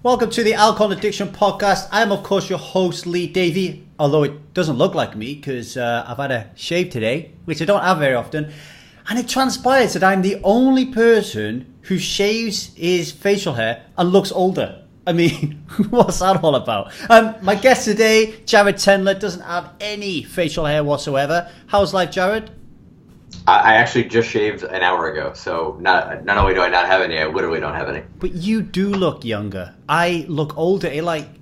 Welcome to the Alcohol Addiction Podcast. I am, of course, your host, Lee Davey, although it doesn't look like me because I've had a shave today, which I don't have very often. And it transpires that I'm the only person who shaves his facial hair and looks older. I mean, what's that all about? My guest today, Jared Tendler, doesn't have any facial hair whatsoever. How's life, Jared? I actually just shaved an hour ago, so not only do I not have any, I literally don't have any. But you do look younger. I look older.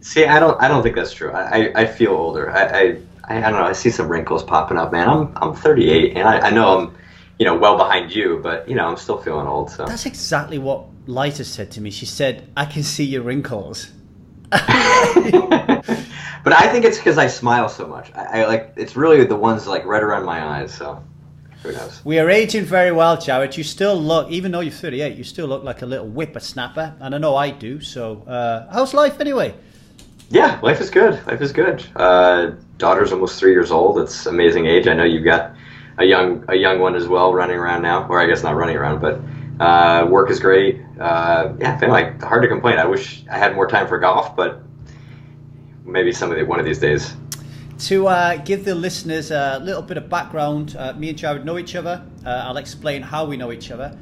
See, I don't think that's true. I feel older. I don't know. I see some wrinkles popping up, man. I'm 38, and I know I'm, well behind you, but I'm still feeling old. So that's exactly what Liza said to me. She said, "I can see your wrinkles." But I think it's because I smile so much. I like it's really the ones like right around my eyes. So. Who knows? We are aging very well, Jared. You still look, even though you're 38, you still look like a little whippersnapper, and I know I do. So, how's life anyway? Yeah, life is good. Life is good. Daughter's almost 3 years old. It's amazing age. I know you've got a young one as well running around now, or I guess not running around, but work is great. Yeah, I feel like hard to complain. I wish I had more time for golf, but maybe one of these days. To give the listeners a little bit of background, me and Jared know each other. I'll explain how we know each other.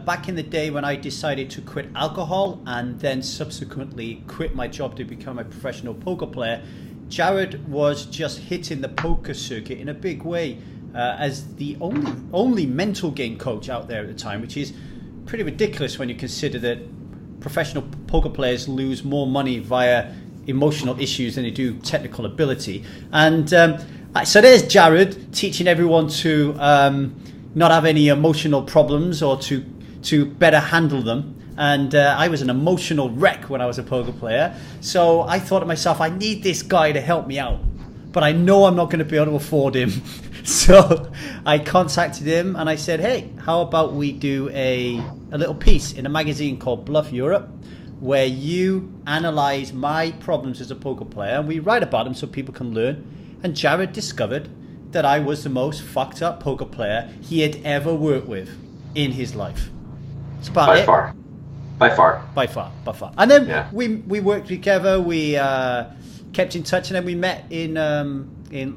Back in the day when I decided to quit alcohol and then subsequently quit my job to become a professional poker player, Jared was just hitting the poker circuit in a big way as the only mental game coach out there at the time, which is pretty ridiculous when you consider that professional poker players lose more money via emotional issues than they do technical ability. And so there's Jared teaching everyone to not have any emotional problems or to better handle them. And I was an emotional wreck when I was a poker player. So I thought to myself, I need this guy to help me out, but I know I'm not going to be able to afford him. So I contacted him and I said, hey, how about we do a little piece in a magazine called Bluff Europe, where you analyze my problems as a poker player and we write about them so people can learn. And Jared discovered that I was the most fucked up poker player he had ever worked with in his life. It's about By far. By far. And then we worked together, we kept in touch, and then we met in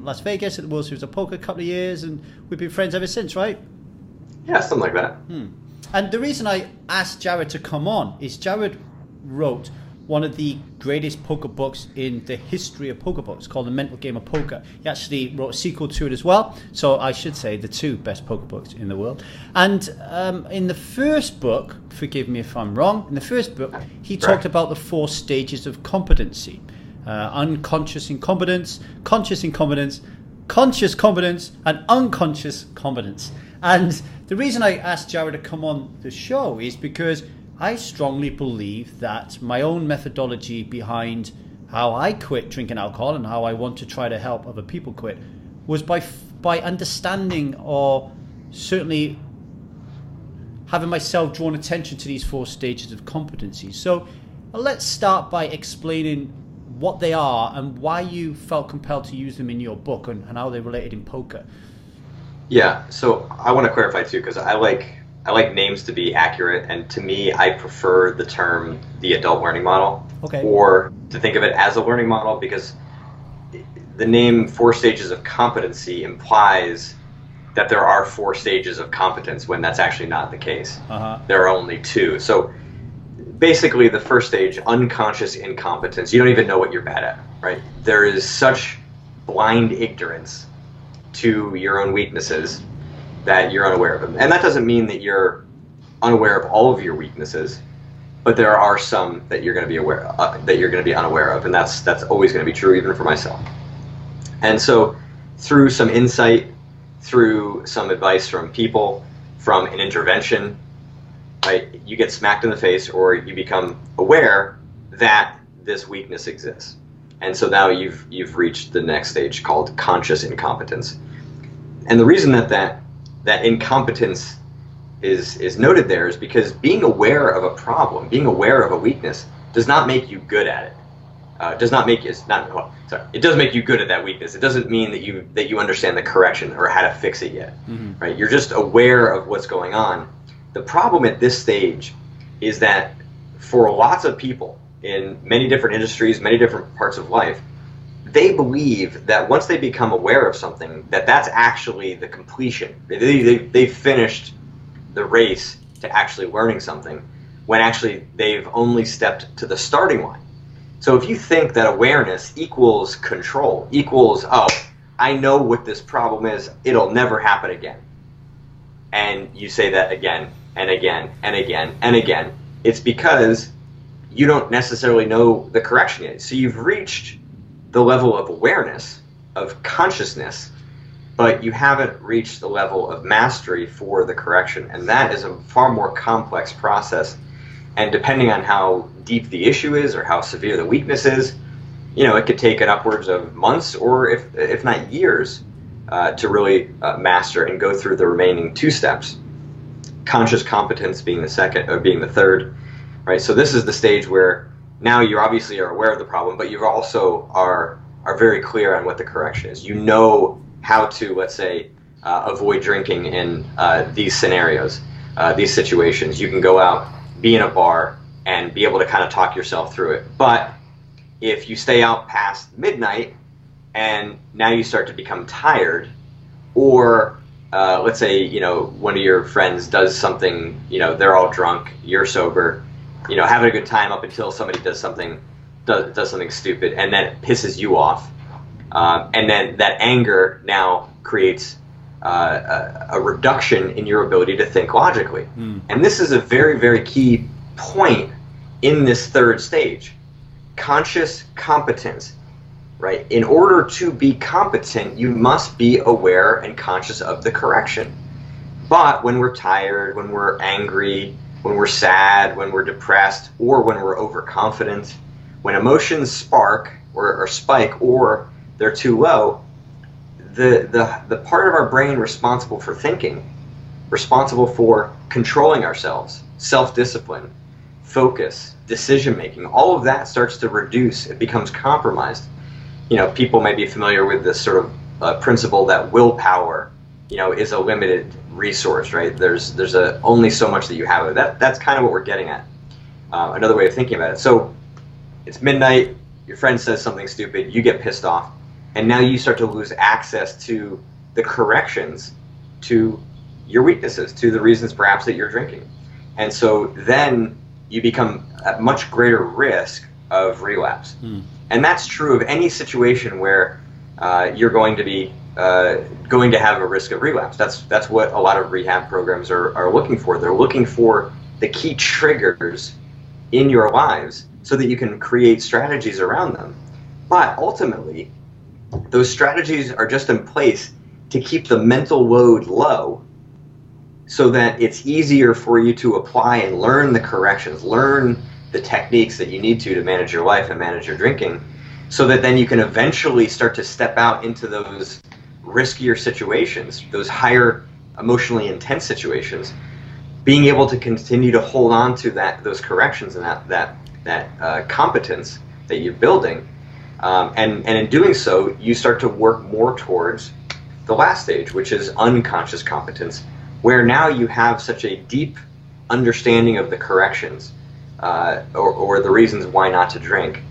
Las Vegas at the World Series of Poker a couple of years, and we've been friends ever since, right? Yeah, something like that. And the reason I asked Jared to come on is Jared wrote one of the greatest poker books in the history of poker books called The Mental Game of Poker. He actually wrote a sequel to it as well. So I should say the two best poker books in the world. And in the first book, forgive me if I'm wrong, in the first book, he talked about the 4 stages of competency. Unconscious incompetence, conscious incompetence, conscious competence, and unconscious competence. And the reason I asked Jared to come on the show is because I strongly believe that my own methodology behind how I quit drinking alcohol and how I want to try to help other people quit was by understanding, or certainly having myself drawn attention to these 4 stages of competency. So let's start by explaining what they are and why you felt compelled to use them in your book and how they related in poker. Yeah, so I want to clarify too, because I like names to be accurate, and to me, I prefer the term the adult learning model, or to think of it as a learning model, because the name 4 stages of competency implies that there are 4 stages of competence when that's actually not the case. There are only 2. So basically the first stage, unconscious incompetence, you don't even know what you're bad at, right? There is such blind ignorance to your own weaknesses that you're unaware of them. And that doesn't mean that you're unaware of all of your weaknesses, but there are some that you're going to be aware of, that you're going to be unaware of, and that's always going to be true, even for myself. And so through some insight, through some advice from people, from an intervention, right, you get smacked in the face, or you become aware that this weakness exists. And so now you've reached the next stage called conscious incompetence. And the reason that incompetence is noted there is because being aware of a problem, being aware of a weakness, does not make you good at it. It does make you good at that weakness. It doesn't mean that you understand the correction or how to fix it yet, right? You're just aware of what's going on. The problem at this stage is that for lots of people, in many different industries, many different parts of life, they believe that once they become aware of something, that that's actually the completion. They've finished the race to actually learning something, when actually they've only stepped to the starting line. So if you think that awareness equals control, equals, oh, I know what this problem is, it'll never happen again, and you say that again and again and again and again, it's because you don't necessarily know the correction yet. So you've reached the level of awareness, of consciousness, but you haven't reached the level of mastery for the correction. And that is a far more complex process. And depending on how deep the issue is or how severe the weakness is, you know, it could take an upwards of months or if not years to really master and go through the remaining 2 steps. Conscious competence being the second, or being the third, right? So this is the stage where now you obviously are aware of the problem, but you also are very clear on what the correction is. You know how to, let's say, avoid drinking in these scenarios, these situations. You can go out, be in a bar, and be able to kind of talk yourself through it. But if you stay out past midnight and now you start to become tired, or let's say, you know, one of your friends does something, you know, they're all drunk, you're sober, you know, having a good time up until somebody does something stupid, and then it pisses you off, and then that anger now creates a reduction in your ability to think logically. And this is a very, very key point in this third stage, conscious competence. Right? In order to be competent, you must be aware and conscious of the correction. But when we're tired, when we're angry, when we're sad, when we're depressed, or when we're overconfident, when emotions spark or spike, or they're too low, the part of our brain responsible for thinking, responsible for controlling ourselves, self-discipline, focus, decision-making, all of that starts to reduce. It becomes compromised. You know, people may be familiar with this sort of principle that willpower, you know, is a limited resource, right? There's only so much that you have. That's kind of what we're getting at. Another way of thinking about it. So it's midnight, your friend says something stupid, you get pissed off, and now you start to lose access to the corrections to your weaknesses, to the reasons perhaps that you're drinking. And so then you become at much greater risk of relapse. And that's true of any situation where you're going to be going to have a risk of relapse. That's what a lot of rehab programs are looking for. They're looking for the key triggers in your lives so that you can create strategies around them. But ultimately, those strategies are just in place to keep the mental load low so that it's easier for you to apply and learn the corrections, learn the techniques that you need to manage your life and manage your drinking, so that then you can eventually start to step out into those riskier situations, those higher emotionally intense situations, being able to continue to hold on to those corrections and that competence that you're building, and in doing so, you start to work more towards the last stage, which is unconscious competence, where now you have such a deep understanding of the corrections, or the reasons why not to drink,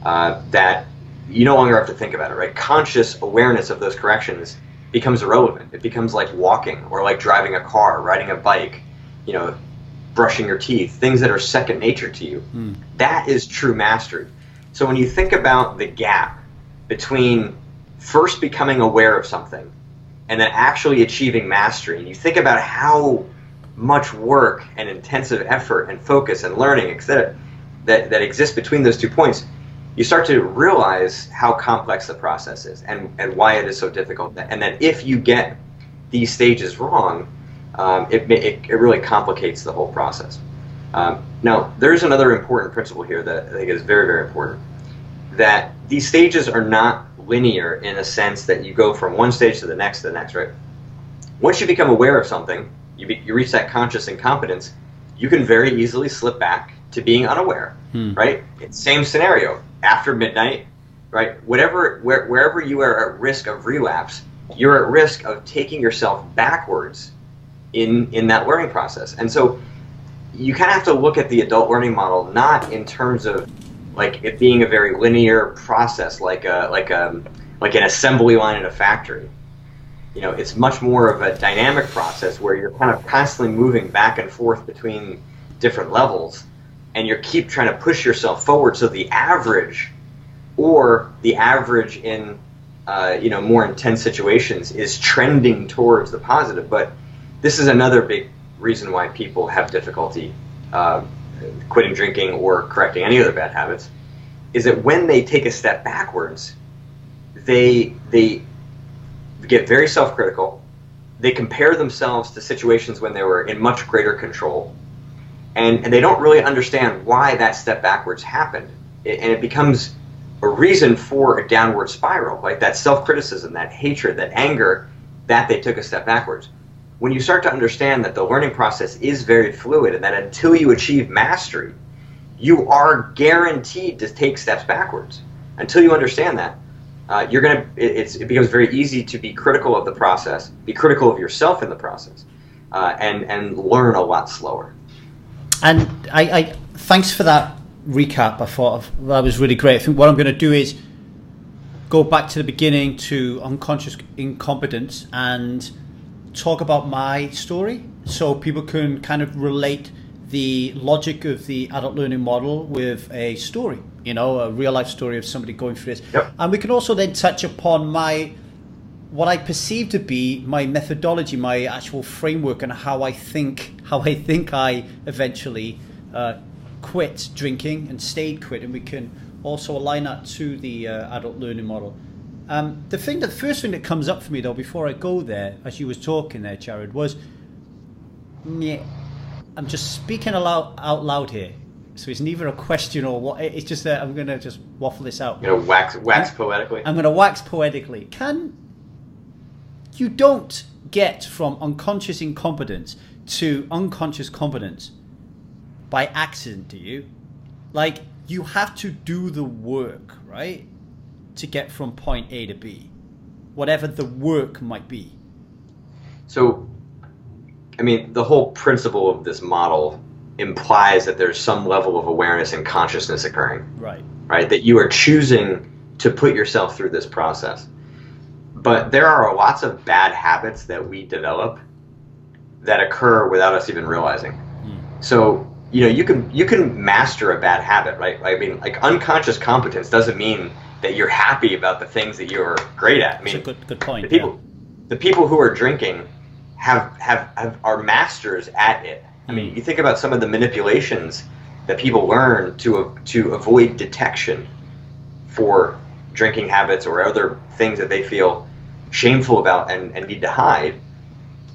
that you no longer have to think about it, right? Conscious awareness of those corrections becomes irrelevant. It becomes like walking, or like driving a car, riding a bike, you know, brushing your teeth, things that are second nature to you. That is true mastery. So when you think about the gap between first becoming aware of something and then actually achieving mastery, and you think about how much work and intensive effort and focus and learning, etc., that exists between those 2 points, you start to realize how complex the process is and why it is so difficult. And that if you get these stages wrong, it really complicates the whole process. Now, there's another important principle here that I think is very, very important, that these stages are not linear in a sense that you go from one stage to the next, right? Once you become aware of something, you reach that conscious incompetence, you can very easily slip back to being unaware, right? Same scenario, after midnight, right? Wherever you are at risk of relapse, you're at risk of taking yourself backwards in that learning process. And so you kind of have to look at the adult learning model not in terms of like it being a very linear process, like an assembly line in a factory. You know, it's much more of a dynamic process where you're kind of constantly moving back and forth between different levels, and you keep trying to push yourself forward. So the average, or the average in more intense situations, is trending towards the positive. But this is another big reason why people have difficulty quitting drinking or correcting any other bad habits, is that when they take a step backwards, they get very self-critical. They compare themselves to situations when they were in much greater control, and they don't really understand why that step backwards happened. And it becomes a reason for a downward spiral, like that self-criticism, that hatred, that anger, that they took a step backwards. When you start to understand that the learning process is very fluid, and that until you achieve mastery, you are guaranteed to take steps backwards. Until you understand that, it becomes very easy to be critical of the process, be critical of yourself in the process, and learn a lot slower. And I thanks for that recap. I thought that was really great. I think what I'm going to do is go back to the beginning, to unconscious incompetence, and talk about my story, so people can kind of relate the logic of the adult learning model with a story, a real life story of somebody going through this. Yep. And we can also then touch upon what I perceive to be my methodology, my actual framework, and how I think I eventually quit drinking and stayed quit. And we can also align that to the adult learning model. The first thing that comes up for me, though, before I go there, as you was talking there, Jared, was, I'm just speaking out loud here, so it's neither a question or what. It's just that I'm going to just waffle this out. Wax poetically. I'm going to wax poetically. You don't get from unconscious incompetence to unconscious competence by accident, do you? Like, you have to do the work, right, to get from point A to B, whatever the work might be. So, I mean, the whole principle of this model implies that there's some level of awareness and consciousness occurring. Right. Right? That you are choosing to put yourself through this process. But there are lots of bad habits that we develop that occur without us even realizing. So, you can master a bad habit, right? I mean, like, unconscious competence doesn't mean that you're happy about the things that you're great at. I mean, that's a good point. The people who are drinking are masters at it. I mean, you think about some of the manipulations that people learn to avoid detection for drinking habits or other things that they feel shameful about and need to hide.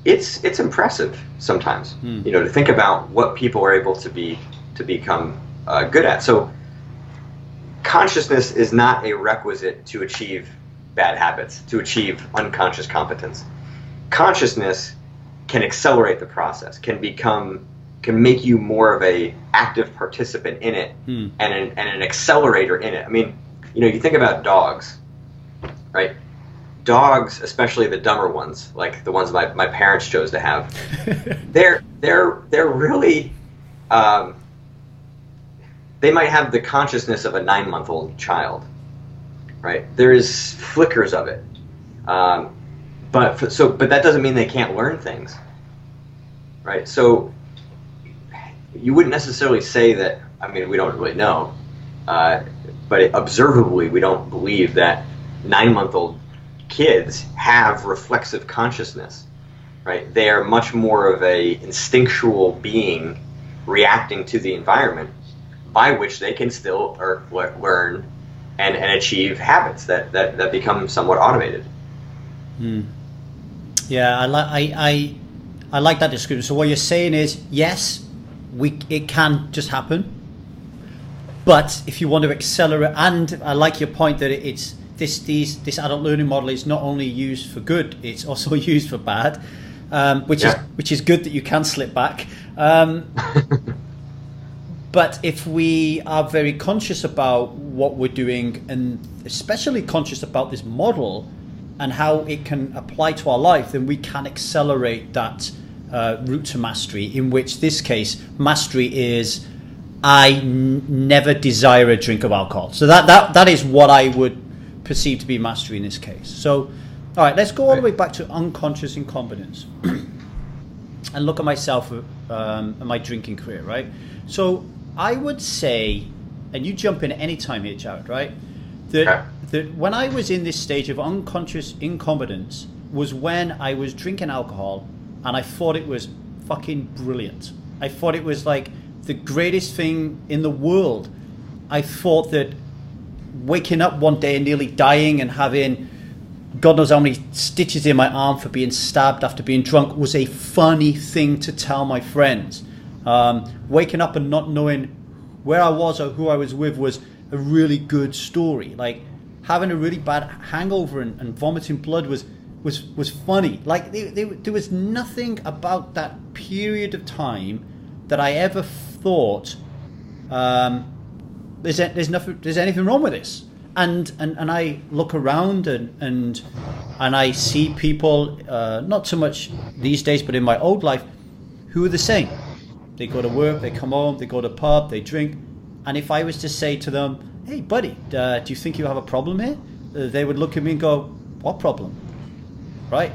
It's impressive sometimes, to think about what people are able to become good at. So consciousness is not a requisite to achieve bad habits, to achieve unconscious competence. Consciousness can accelerate the process, can make you more of a active participant in it, and an accelerator in it. I mean, you think about dogs, right? Dogs, especially the dumber ones, like the ones my parents chose to have, they're really they might have the consciousness of a 9-month-old child, right? There's flickers of it, but that doesn't mean they can't learn things, right? So you wouldn't necessarily say that. I mean, we don't really know, but observably, we don't believe that 9-month-old kids have reflexive consciousness, right? They are much more of a instinctual being reacting to the environment, by which they can still learn and achieve habits that become somewhat automated. Yeah, I like that description. So what you're saying is, yes, it can just happen, but if you want to accelerate, and I like your point that it's this adult learning model is not only used for good, it's also used for bad, which is good that you can slip back. But if we are very conscious about what we're doing, and especially conscious about this model and how it can apply to our life, then we can accelerate that route to mastery, in which this case, mastery is never desire a drink of alcohol. So that is what I would perceive to be mastery in this case. So, all right, let's go all the way back to unconscious incompetence and look at myself and my drinking career, right? So I would say, and you jump in any time here, Jared, right? That when I was in this stage of unconscious incompetence was when I was drinking alcohol and I thought it was fucking brilliant. I thought it was like the greatest thing in the world. I thought that waking up one day and nearly dying and having God knows how many stitches in my arm for being stabbed after being drunk was a funny thing to tell my friends. Waking up and not knowing where I was or who I was with was a really good story. Like having a really bad hangover and vomiting blood was funny. Like there was nothing about that period of time that I ever thought there's anything wrong with this. And I look around and I see people, not so much these days, but in my old life, who are the same. They go to work, they come home, they go to the pub, they drink. And if I was to say to them, hey, buddy, do you think you have a problem here? They would look at me and go, what problem? Right?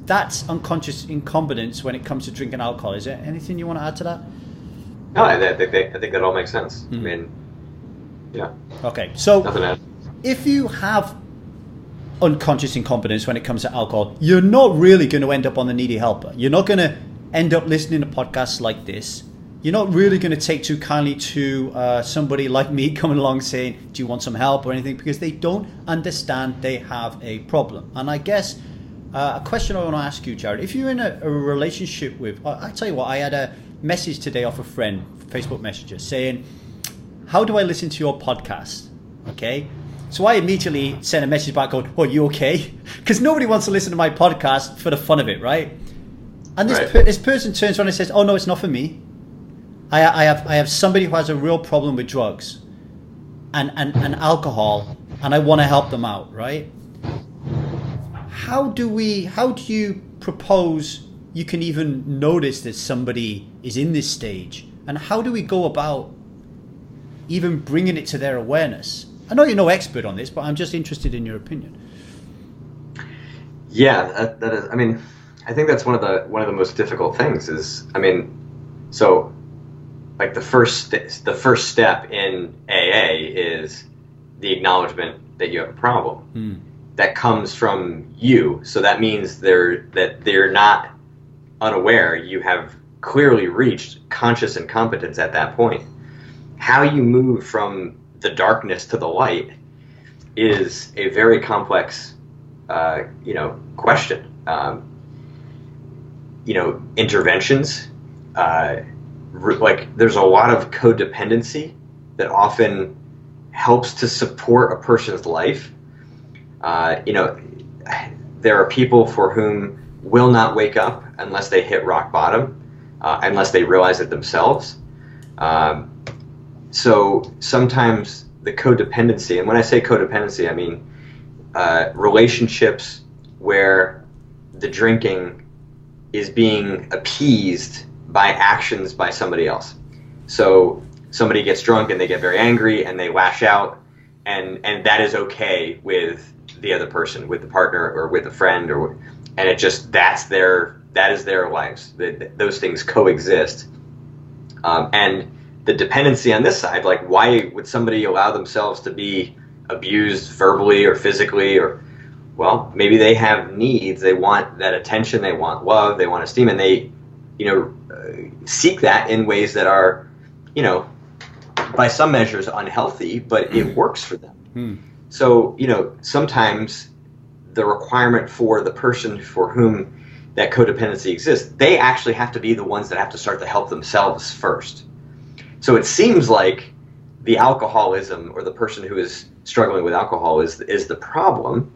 That's unconscious incompetence when it comes to drinking alcohol. Is there anything you want to add to that? No, I think that all makes sense. Mm-hmm. I mean, yeah. Okay, so if you have unconscious incompetence when it comes to alcohol, you're not really going to end up on the needy helper. You're not going to end up listening to podcasts like this. You're not really going to take too kindly to somebody like me coming along saying, do you want some help or anything? Because they don't understand they have a problem. And I guess a question I want to ask you, Jared, if you're in a relationship with, I tell you what, I had a message today off a friend, Facebook Messenger, saying, how do I listen to your podcast? Okay. So I immediately sent a message back going, oh, you okay? Because nobody wants to listen to my podcast for the fun of it, right? And this person turns around and says, oh, no, it's not for me. I have somebody who has a real problem with drugs and alcohol, and I want to help them out, right? How do you propose you can even notice that somebody is in this stage? And how do we go about even bringing it to their awareness? I know you're no expert on this, but I'm just interested in your opinion. Yeah, that is. I mean, I think that's one of the most difficult things. Is, I mean, so like the first step in AA is the acknowledgement that you have a problem. That comes from you. So that means they're not unaware. You have clearly reached conscious incompetence at that point. How you move from the darkness to the light is a very complex, question. Interventions, like there's a lot of codependency that often helps to support a person's life. There are people for whom will not wake up unless they hit rock bottom, unless they realize it themselves. So sometimes the codependency, and when I say codependency, I mean relationships where the drinking is being appeased by actions by somebody else. So somebody gets drunk and they get very angry and they lash out, and that is okay with the other person, with the partner or with a friend, and it just that is their lives. Those things coexist, and the dependency on this side, like why would somebody allow themselves to be abused verbally or physically, or well, maybe they have needs. They want that attention. They want love. They want esteem, and they, seek that in ways that are, by some measures unhealthy, but it works for them. So, sometimes the requirement for the person for whom that codependency exists, they actually have to be the ones that have to start to help themselves first. So it seems like the alcoholism or the person who is struggling with alcohol is the problem,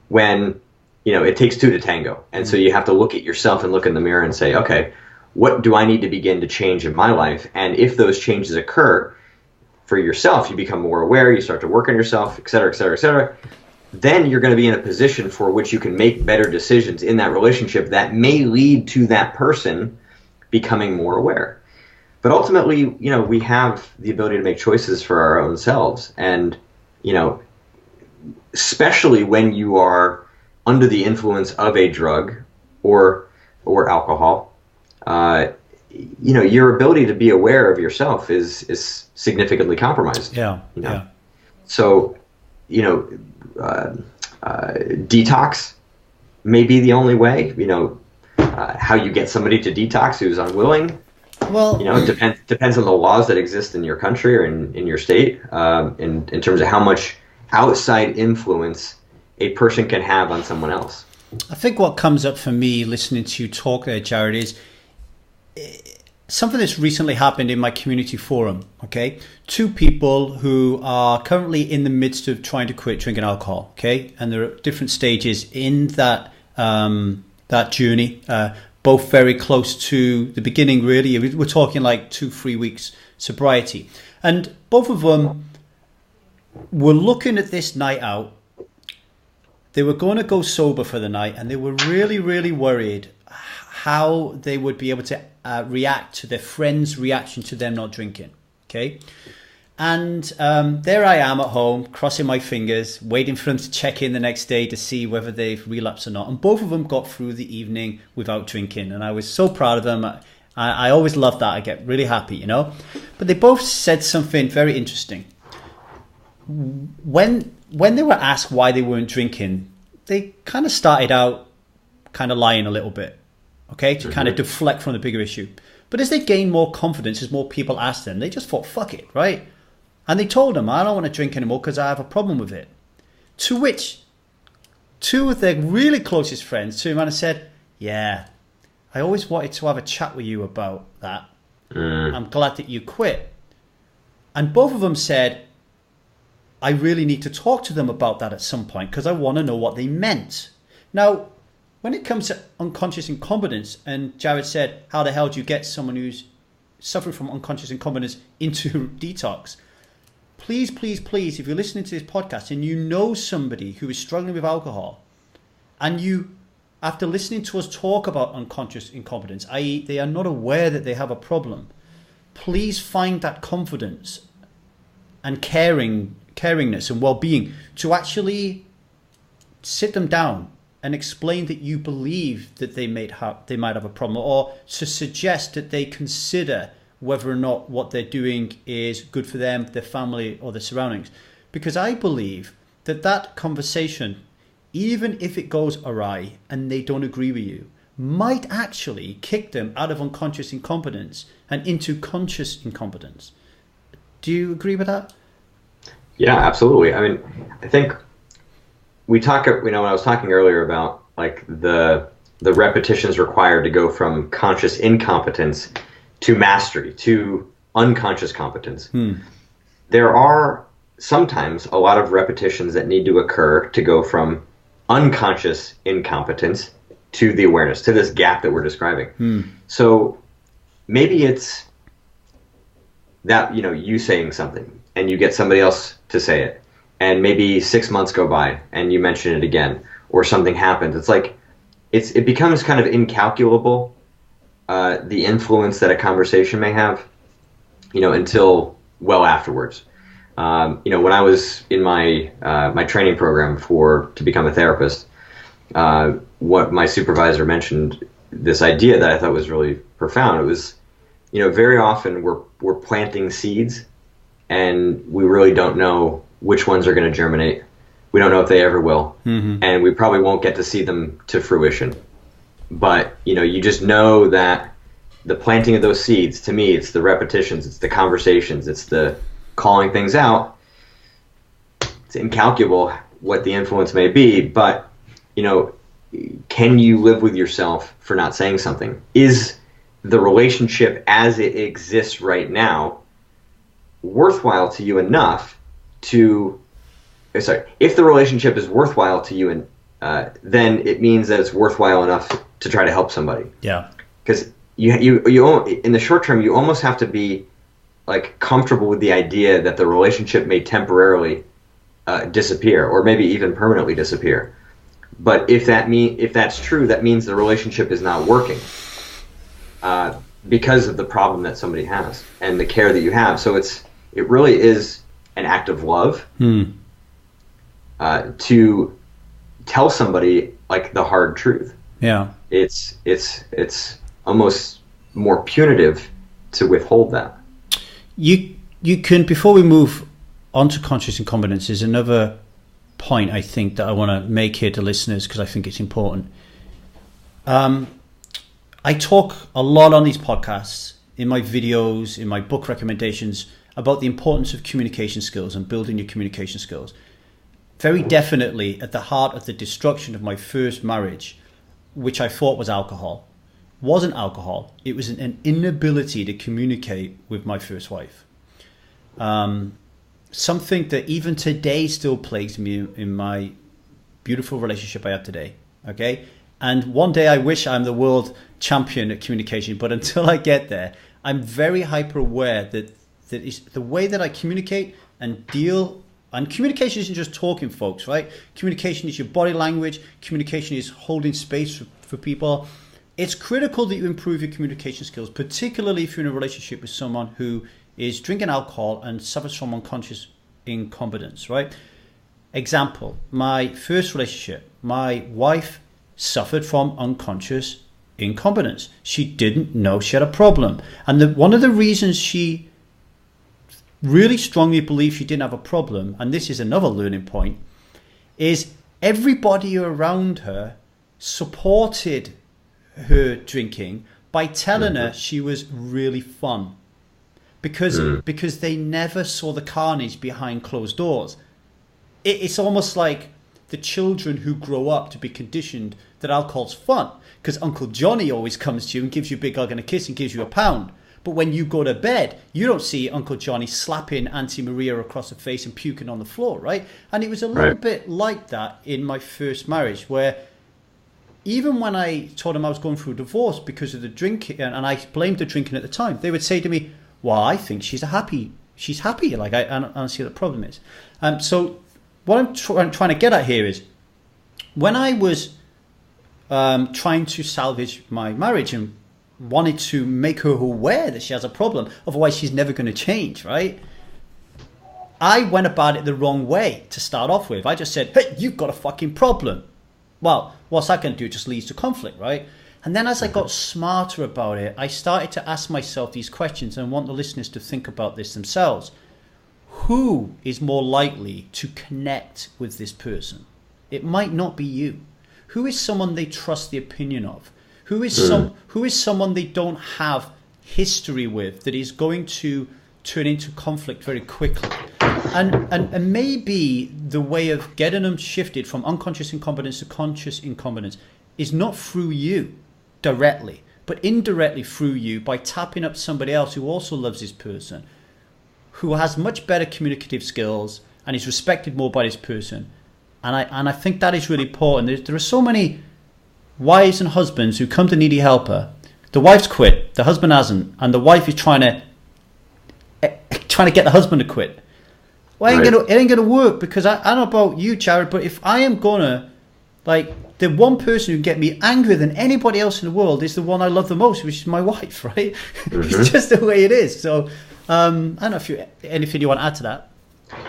when it takes two to tango. And so you have to look at yourself and look in the mirror and say, okay, what do I need to begin to change in my life? And if those changes occur for yourself, you become more aware, you start to work on yourself, et cetera, et cetera, et cetera. Then you're going to be in a position for which you can make better decisions in that relationship that may lead to that person becoming more aware. But ultimately, you know, we have the ability to make choices for our own selves. And, you know, especially when you are under the influence of a drug or alcohol, you know, your ability to be aware of yourself is significantly compromised. Yeah. You know? Yeah. So, you know, detox may be the only way. You know, how you get somebody to detox who's unwilling. Well, you know, it depends on the laws that exist in your country or in your state, in terms of how much outside influence a person can have on someone else. I think what comes up for me listening to you talk there, Jared, is something that's recently happened in my community forum. Okay, two people who are currently in the midst of trying to quit drinking alcohol. Okay, and there are different stages in that that journey. Both very close to the beginning, really. We're talking like 2-3 weeks sobriety. And both of them were looking at this night out. They were going to go sober for the night, and they were really, really worried how they would be able to react to their friends' reaction to them not drinking. Okay. And there I am at home, crossing my fingers, waiting for them to check in the next day to see whether they've relapsed or not. And both of them got through the evening without drinking. And I was so proud of them. I always love that. I get really happy, you know. But they both said something very interesting. When they were asked why they weren't drinking, they kind of started out kind of lying a little bit, okay, to kind of deflect from the bigger issue. But as they gained more confidence, as more people asked them, they just thought, fuck it, right? And they told him, I don't want to drink anymore because I have a problem with it. To which two of their really closest friends turned around and said, yeah, I always wanted to have a chat with you about that. I'm glad that you quit. And both of them said, I really need to talk to them about that at some point because I want to know what they meant. Now, when it comes to unconscious incompetence, and Jared said, how the hell do you get someone who's suffering from unconscious incompetence into detox? Please, please, please, if you're listening to this podcast and you know somebody who is struggling with alcohol, and you, after listening to us talk about unconscious incompetence, i.e. they are not aware that they have a problem, please find that confidence and caringness and well-being to actually sit them down and explain that you believe that they might have a problem, or to suggest that they consider whether or not what they're doing is good for them, their family, or their surroundings. Because I believe that conversation, even if it goes awry and they don't agree with you, might actually kick them out of unconscious incompetence and into conscious incompetence. Do you agree with that? Yeah, absolutely. I mean, I think we talk, you know, when I was talking earlier about like the repetitions required to go from conscious incompetence to mastery, to unconscious competence. There are sometimes a lot of repetitions that need to occur to go from unconscious incompetence to the awareness, to this gap that we're describing. So maybe it's that, you know, you saying something and you get somebody else to say it, and maybe 6 months go by and you mention it again, or something happens. It's like it becomes kind of incalculable, the influence that a conversation may have, you know, until well afterwards. You know, when I was in my my training program to become a therapist, what my supervisor mentioned, this idea that I thought was really profound. It was, you know, very often we're planting seeds, and we really don't know which ones are going to germinate. We don't know if they ever will, and we probably won't get to see them to fruition. But, you know, you just know that the planting of those seeds, to me, it's the repetitions, it's the conversations, it's the calling things out. It's incalculable what the influence may be, but, you know, can you live with yourself for not saying something? Is the relationship as it exists right now worthwhile to you enough to, if the relationship is worthwhile to you, and then it means that it's worthwhile enough to try to help somebody. Yeah. Because you in the short term, you almost have to be like comfortable with the idea that the relationship may temporarily disappear, or maybe even permanently disappear. But if that's true, that means the relationship is not working. because of the problem that somebody has and the care that you have. So it really is an act of love to tell somebody like the hard truth. Yeah. It's almost more punitive to withhold that. You can, before we move on to conscious incompetence, is another point I think that I want to make here to listeners because I think it's important. I talk a lot on these podcasts, in my videos, in my book recommendations, about the importance of communication skills and building your communication skills. Very definitely at the heart of the destruction of my first marriage, which I thought was alcohol, wasn't alcohol. It was an inability to communicate with my first wife. Something that even today still plagues me in my beautiful relationship I have today. Okay. And one day I wish I'm the world champion at communication, but until I get there, I'm very hyper aware that is the way that I communicate and deal. And communication isn't just talking, folks, right? Communication is your body language. Communication is holding space for people. It's critical that you improve your communication skills, particularly if you're in a relationship with someone who is drinking alcohol and suffers from unconscious incompetence, right? Example, my first relationship, my wife suffered from unconscious incompetence. She didn't know she had a problem. And one of the reasons she really strongly believed she didn't have a problem, and this is another learning point, is everybody around her supported her drinking by telling her she was really fun. Because they never saw the carnage behind closed doors. It's almost like the children who grow up to be conditioned that alcohol's fun because Uncle Johnny always comes to you and gives you a big hug and a kiss and gives you £1. But when you go to bed, you don't see Uncle Johnny slapping Auntie Maria across the face and puking on the floor, right? And it was a little bit like that in my first marriage, where even when I told them I was going through a divorce because of the drinking, and I blamed the drinking at the time, they would say to me, well, I think she's happy. Like, I don't see what the problem is. So what I'm trying to get at here is, when I was trying to salvage my marriage and wanted to make her aware that she has a problem, otherwise she's never going to change, right? I went about it the wrong way to start off with. I just said, hey, you've got a fucking problem. Well, what's that going to do? It just leads to conflict, right? And then as I got smarter about it, I started to ask myself these questions, and I want the listeners to think about this themselves. Who is more likely to connect with this person? It might not be you. Who is someone they trust the opinion of? Who is someone they don't have history with that is going to turn into conflict very quickly? And maybe the way of getting them shifted from unconscious incompetence to conscious incompetence is not through you directly, but indirectly through you by tapping up somebody else who also loves this person, who has much better communicative skills and is respected more by this person. And I think that is really important. There are so many wives and husbands who come to Needy Helper. The wife's quit, the husband hasn't, and the wife is trying to get the husband to quit. Well, it ain't gonna work, because I don't know about you, Jared, but if I am gonna, like, the one person who can get me angrier than anybody else in the world is the one I love the most, which is my wife, right? It's just the way it is. So I don't know if anything you want to add to that.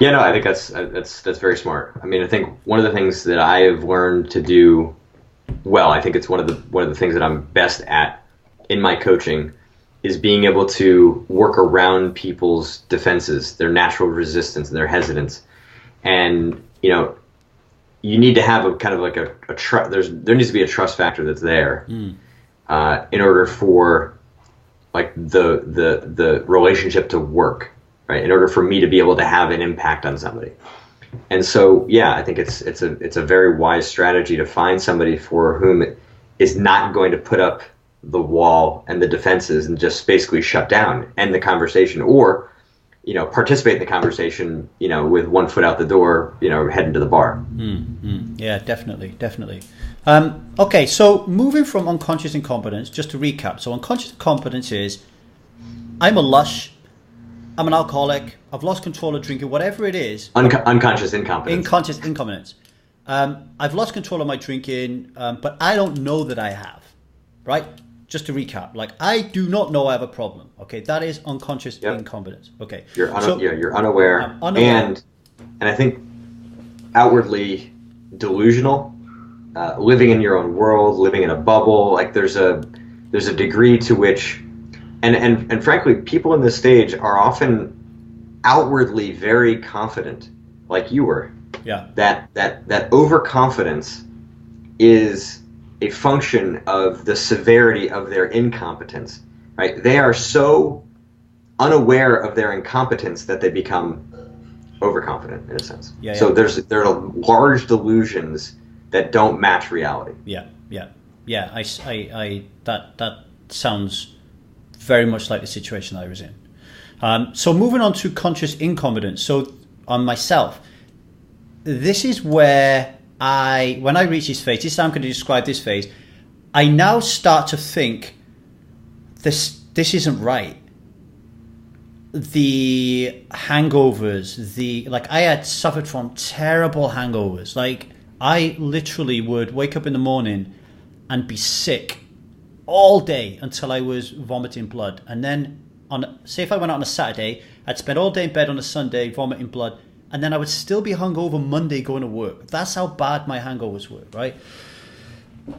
Yeah, no, I think that's very smart. I mean, I think one of the things that I have learned to do well, I think it's one of the things that I'm best at in my coaching, is being able to work around people's defenses, their natural resistance and their hesitance. And, you know, you need to have a kind of like a trust. There needs to be a trust factor that's there in order for like the relationship to work, right? In order for me to be able to have an impact on somebody. And so, yeah, I think it's a very wise strategy to find somebody for whom it is not going to put up the wall and the defenses and just basically shut down, end the conversation, or, you know, participate in the conversation, you know, with one foot out the door, you know, heading to the bar. Yeah, definitely. Okay, so moving from unconscious incompetence, just to recap. So unconscious incompetence is, I'm a lush, I'm an alcoholic, I've lost control of drinking, whatever it is. Unconscious incompetence. Unconscious incompetence. I've lost control of my drinking, but I don't know that I have, right? just to recap, like I do not know I have a problem. Okay, that is unconscious incompetence. Okay, you're unaware, and I think outwardly delusional, living in your own world, living in a bubble. Like there's a degree to which, and frankly, people in this stage are often outwardly very confident, like you were. Yeah. That overconfidence is a function of the severity of their incompetence, right? They are so unaware of their incompetence that they become overconfident in a sense. Yeah, so there are large delusions that don't match reality. Yeah. I that sounds very much like the situation I was in. So moving on to conscious incompetence. So on myself, this is where when I reach this phase, I'm going to describe this phase, I now start to think this isn't right. The hangovers, I had suffered from terrible hangovers. Like I literally would wake up in the morning and be sick all day until I was vomiting blood. And then say if I went out on a Saturday, I'd spend all day in bed on a Sunday vomiting blood, and then I would still be hungover Monday going to work. That's how bad my hangovers were, right?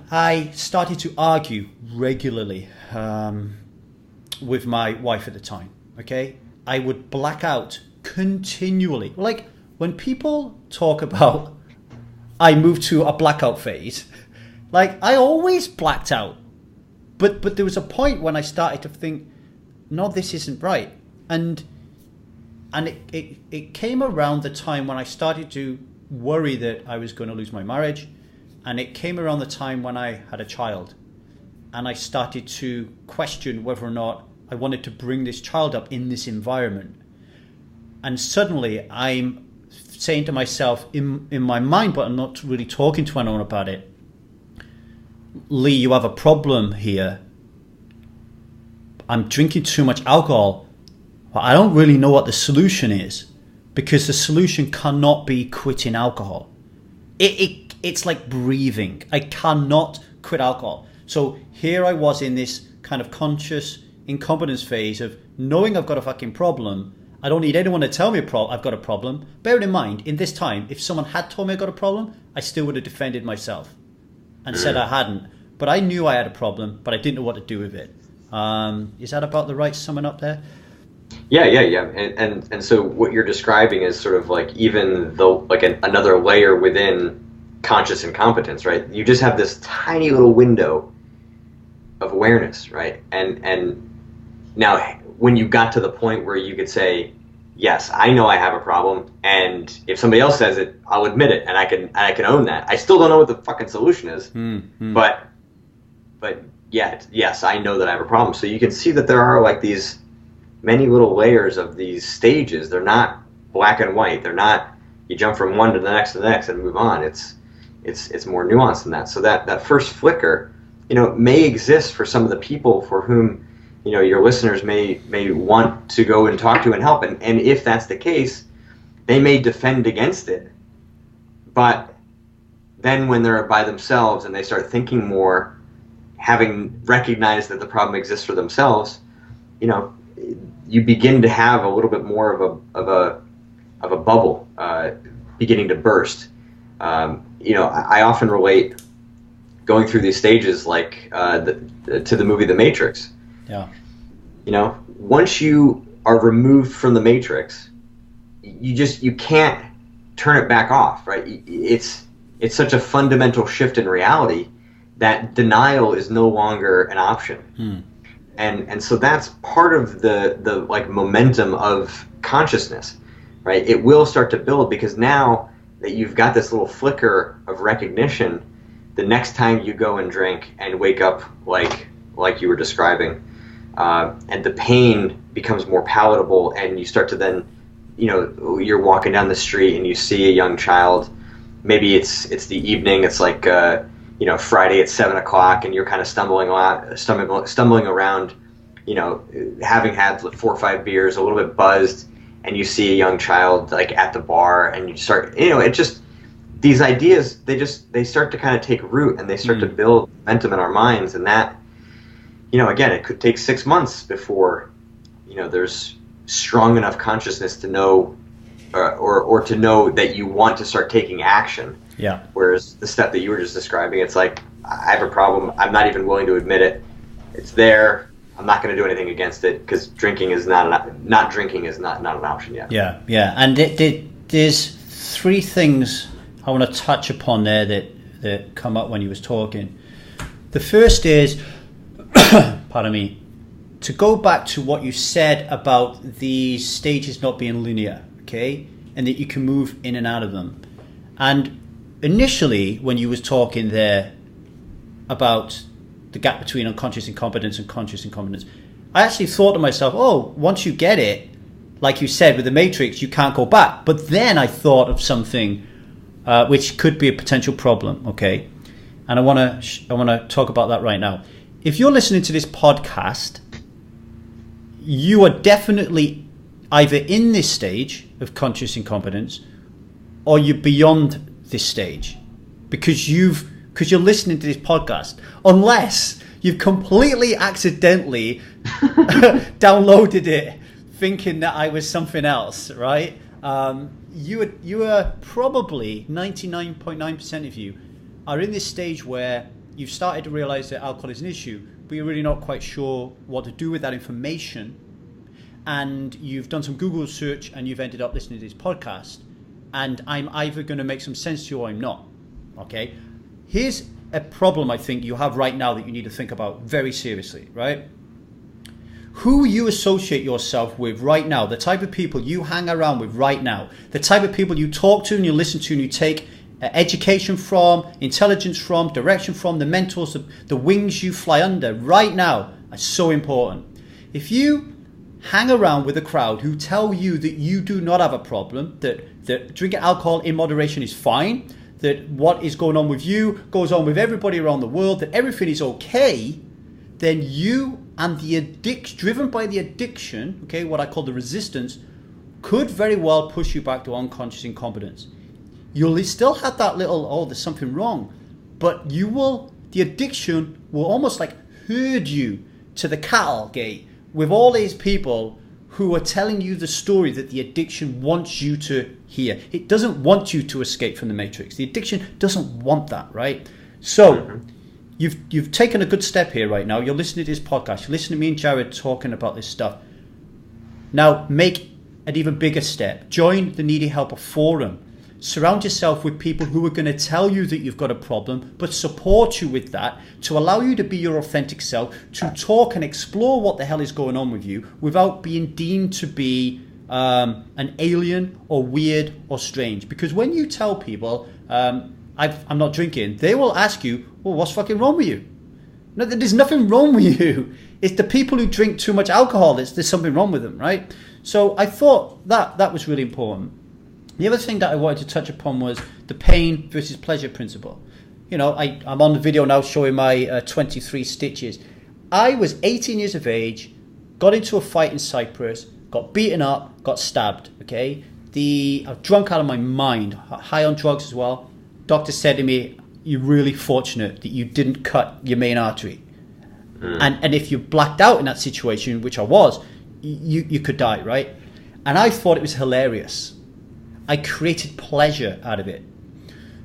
I started to argue regularly with my wife at the time, okay? I would black out continually. Like when people talk about I moved to a blackout phase, like I always blacked out. But there was a point when I started to think, no, this isn't right. And it came around the time when I started to worry that I was going to lose my marriage. And it came around the time when I had a child. And I started to question whether or not I wanted to bring this child up in this environment. And suddenly I'm saying to myself in my mind, but I'm not really talking to anyone about it, Lee, you have a problem here. I'm drinking too much alcohol, but I don't really know what the solution is, because the solution cannot be quitting alcohol. It's like breathing. I cannot quit alcohol. So here I was in this kind of conscious incompetence phase of knowing I've got a fucking problem. I don't need anyone to tell me I've got a problem. Bearing in mind, in this time, if someone had told me I got a problem, I still would have defended myself and said I hadn't. But I knew I had a problem, but I didn't know what to do with it. Is that about the right summing up there? Yeah. And so what you're describing is sort of like even though like another layer within conscious incompetence, right? You just have this tiny little window of awareness, right? And now when you got to the point where you could say, yes, I know I have a problem, and if somebody else says it, I'll admit it, and I can own that. I still don't know what the fucking solution is, but yeah, yes, I know that I have a problem. So you can see that there are like these many little layers of these stages. They're not black and white. They're not you jump from one to the next and move on. It's more nuanced than that. So that first flicker, may exist for some of the people for whom your listeners may want to go and talk to and help, and if that's the case, they may defend against it. But then when they're by themselves and they start thinking more, having recognized that the problem exists for themselves, you begin to have a little bit more of a bubble beginning to burst. I often relate going through these stages like to the movie The Matrix. Yeah. Once you are removed from the Matrix, you can't turn it back off, right? It's such a fundamental shift in reality that denial is no longer an option. And so that's part of the like momentum of consciousness, right? It will start to build because now that you've got this little flicker of recognition, the next time you go and drink and wake up like you were describing, and the pain becomes more palatable, and you start to then, you're walking down the street and you see a young child. Maybe it's the evening. It's like Friday at 7 o'clock, and you're kind of stumbling around, having had 4 or 5 beers, a little bit buzzed, and you see a young child like at the bar, and you start, it just, these ideas, they start to kind of take root, and they start to build momentum in our minds, and that again, it could take 6 months before, there's strong enough consciousness to know, or to know that you want to start taking action. Yeah. Whereas the step that you were just describing, it's like, I have a problem. I'm not even willing to admit it. It's there. I'm not going to do anything against it because drinking is not drinking is not an option yet. Yeah, yeah. And there's three things I want to touch upon there that come up when you was talking. The first is, pardon me, to go back to what you said about these stages not being linear, okay, and that you can move in and out of them. And initially, when you was talking there about the gap between unconscious incompetence and conscious incompetence, I actually thought to myself, oh, once you get it, like you said with the Matrix, you can't go back. But then I thought of something which could be a potential problem, okay? And I want to talk about that right now. If you're listening to this podcast, you are definitely either in this stage of conscious incompetence or you're beyond this stage because you're listening to this podcast, unless you've completely accidentally downloaded it thinking that I was something else, right? You are probably 99.9% of you are in this stage where you've started to realize that alcohol is an issue, but you're really not quite sure what to do with that information. And you've done some Google search and you've ended up listening to this podcast. And I'm either going to make some sense to you or I'm not. Okay? Here's a problem I think you have right now that you need to think about very seriously, right? Who you associate yourself with right now, the type of people you hang around with right now, the type of people you talk to and you listen to and you take education from, intelligence from, direction from, the mentors, the wings you fly under right now are so important. If you hang around with a crowd who tell you that you do not have a problem, that drinking alcohol in moderation is fine, that what is going on with you goes on with everybody around the world, that everything is okay, then you and the driven by the addiction, okay, what I call the resistance, could very well push you back to unconscious incompetence. You'll still have that little, oh, there's something wrong, but the addiction will almost like herd you to the cattle gate with all these people who are telling you the story that the addiction wants you to hear. It doesn't want you to escape from the Matrix. The addiction doesn't want that, right? So you've taken a good step here right now. You're listening to this podcast. You're listening to me and Jared talking about this stuff. Now make an even bigger step. Join the Needy Helper Forum. Surround yourself with people who are going to tell you that you've got a problem, but support you with that, to allow you to be your authentic self, to talk and explore what the hell is going on with you without being deemed to be an alien or weird or strange. Because when you tell people, I'm not drinking, they will ask you, well, what's fucking wrong with you? No, there's nothing wrong with you. It's the people who drink too much alcohol, there's something wrong with them, right? So I thought that was really important. The other thing that I wanted to touch upon was the pain versus pleasure principle. You know, I'm on the video now showing my 23 stitches. I was 18 years of age, got into a fight in Cyprus, got beaten up, got stabbed, okay? I was drunk out of my mind, high on drugs as well. Doctor said to me, you're really fortunate that you didn't cut your main artery. And if you blacked out in that situation, which I was, you could die, right? And I thought it was hilarious. I created pleasure out of it.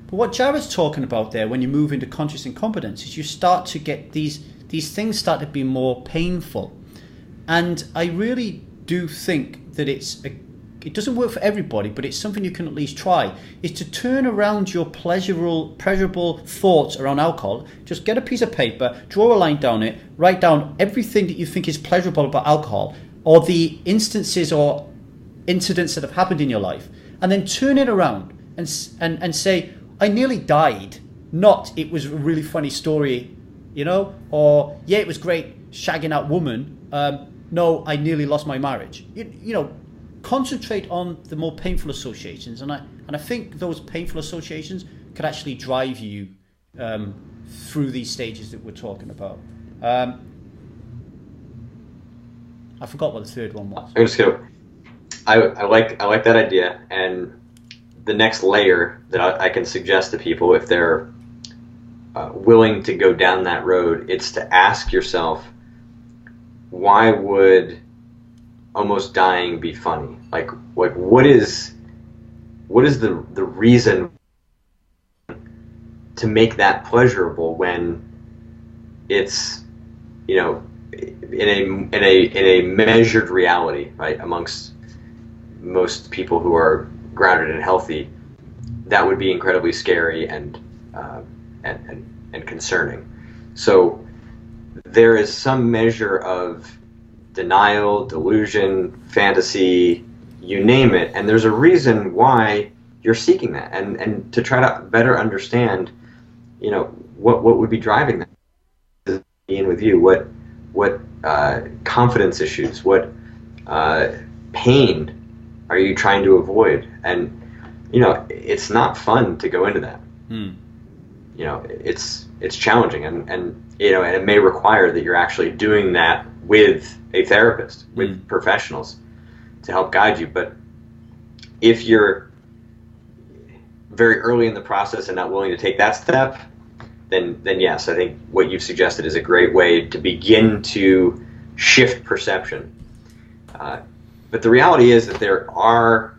But what Jared's talking about there, when you move into conscious incompetence, is you start to get these things start to be more painful. And I really do think that it doesn't work for everybody, but it's something you can at least try, is to turn around your pleasurable thoughts around alcohol. Just get a piece of paper, draw a line down it, write down everything that you think is pleasurable about alcohol, or the instances or incidents that have happened in your life, and then turn it around and say, I nearly died, not it was a really funny story, you know, or yeah, it was great shagging that woman, no, I nearly lost my marriage. You know, concentrate on the more painful associations, and I think those painful associations could actually drive you through these stages that we're talking about. I forgot what the third one was. I'm just gonna. I like that idea, and the next layer that I can suggest to people, if they're willing to go down that road, it's to ask yourself, why would almost dying be funny? Like what is the reason to make that pleasurable when it's, you know, in a measured reality, right? Amongst most people who are grounded and healthy, that would be incredibly scary and concerning. So there is some measure of denial, delusion, fantasy, you name it, and there's a reason why you're seeking that, and to try to better understand, you know, what would be driving that in with you, what confidence issues, what pain are you trying to avoid? And you know, it's not fun to go into that. You know, it's challenging, and you know, and it may require that you're actually doing that with a therapist, with professionals to help guide you. But if you're very early in the process and not willing to take that step, then yes, I think what you've suggested is a great way to begin to shift perception. But the reality is that there are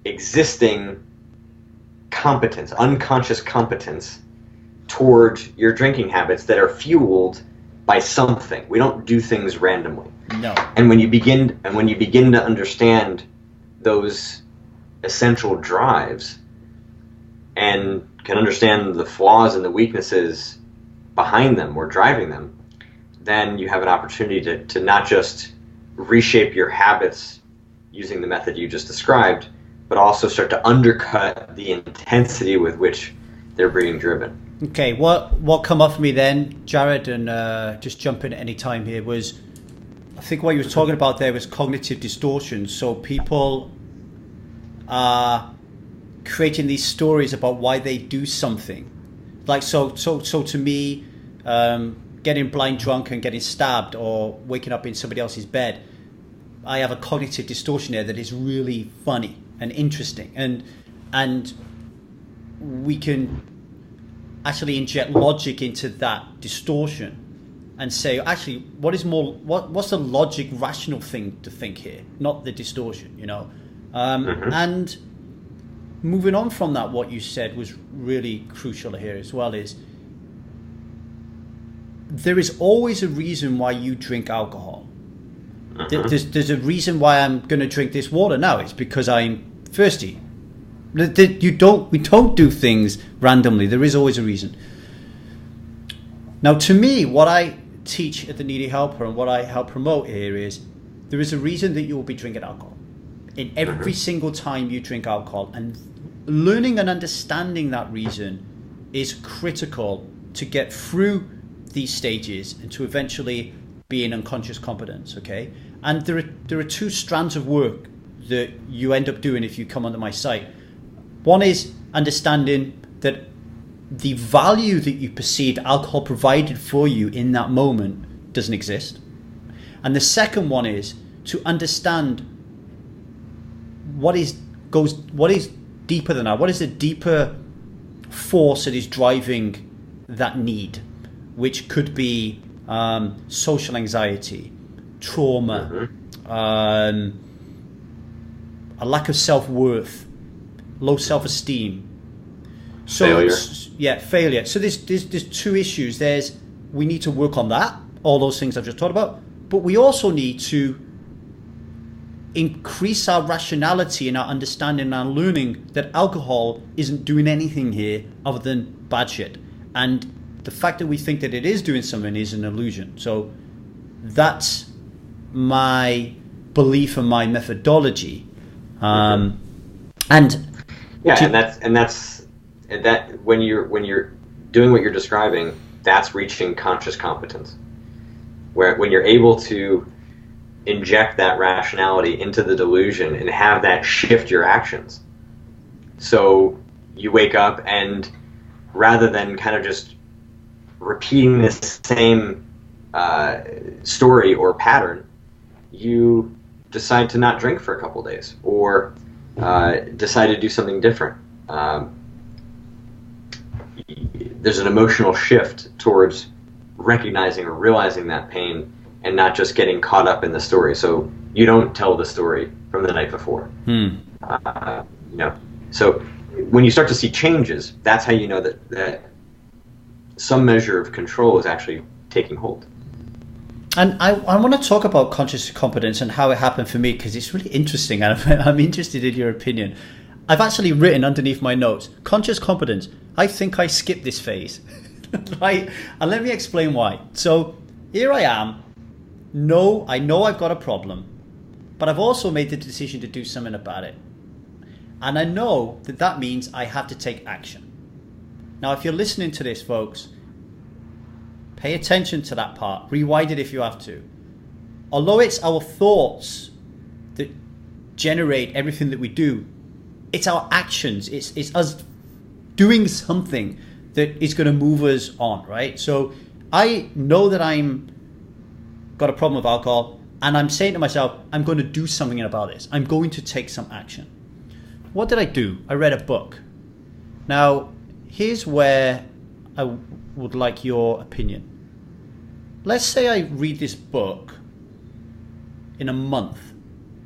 existing competence, unconscious competence toward your drinking habits that are fueled by something. We don't do things randomly. No. And when you begin to understand those essential drives and can understand the flaws and the weaknesses behind them or driving them, then you have an opportunity to not just reshape your habits using the method you just described, but also start to undercut the intensity with which they're being driven. Okay, what come off me then, Jared, and just jump in at any time here, was, I think what you were talking about there was cognitive distortion. So people are creating these stories about why they do something. Like, so to me, getting blind drunk and getting stabbed or waking up in somebody else's bed, I have a cognitive distortion there that is really funny and interesting, and we can actually inject logic into that distortion and say, actually, what's the logic, rational thing to think here, not the distortion, you know? And moving on from that, what you said was really crucial here as well, is there is always a reason why you drink alcohol. There's a reason why I'm going to drink this water now. It's because I'm thirsty. We don't do things randomly. There is always a reason. Now, to me, what I teach at the Needy Helper and what I help promote here is there is a reason that you will be drinking alcohol. In every single time you drink alcohol, and learning and understanding that reason is critical to get through these stages and to eventually be in unconscious competence, okay? And there are two strands of work that you end up doing if you come onto my site. One is understanding that the value that you perceived alcohol provided for you in that moment doesn't exist. And the second one is to understand what is deeper than that. What is the deeper force that is driving that need, which could be social anxiety, trauma, a lack of self-worth, low self-esteem. So failure. Failure. So there's two issues. We need to work on that, all those things I've just talked about, but we also need to increase our rationality and our understanding and our learning that alcohol isn't doing anything here other than bad shit. And the fact that we think that it is doing something is an illusion. So that's my belief and my methodology. And that's when you're doing what you're describing, that's reaching conscious competence. When you're able to inject that rationality into the delusion and have that shift your actions. So you wake up and rather than kind of just repeating this same story or pattern, you decide to not drink for a couple days or decide to do something different. There's an emotional shift towards recognizing or realizing that pain and not just getting caught up in the story. So you don't tell the story from the night before. So when you start to see changes, that's how you know that some measure of control is actually taking hold. And I want to talk about conscious competence and how it happened for me, because it's really interesting, and I'm interested in your opinion. I've actually written underneath my notes, conscious competence, I think I skipped this phase. Right? And let me explain why. So here I am. I know I've got a problem, but I've also made the decision to do something about it. And I know that means I have to take action. Now, if you're listening to this, folks, pay attention to that part. Rewind it if you have to. Although it's our thoughts that generate everything that we do, it's our actions. It's us doing something that is going to move us on, right? So I know that I'm got a problem with alcohol, and I'm saying to myself, I'm going to do something about this. I'm going to take some action. What did I do? I read a book. Now, here's where I would like your opinion. Let's say I read this book in a month,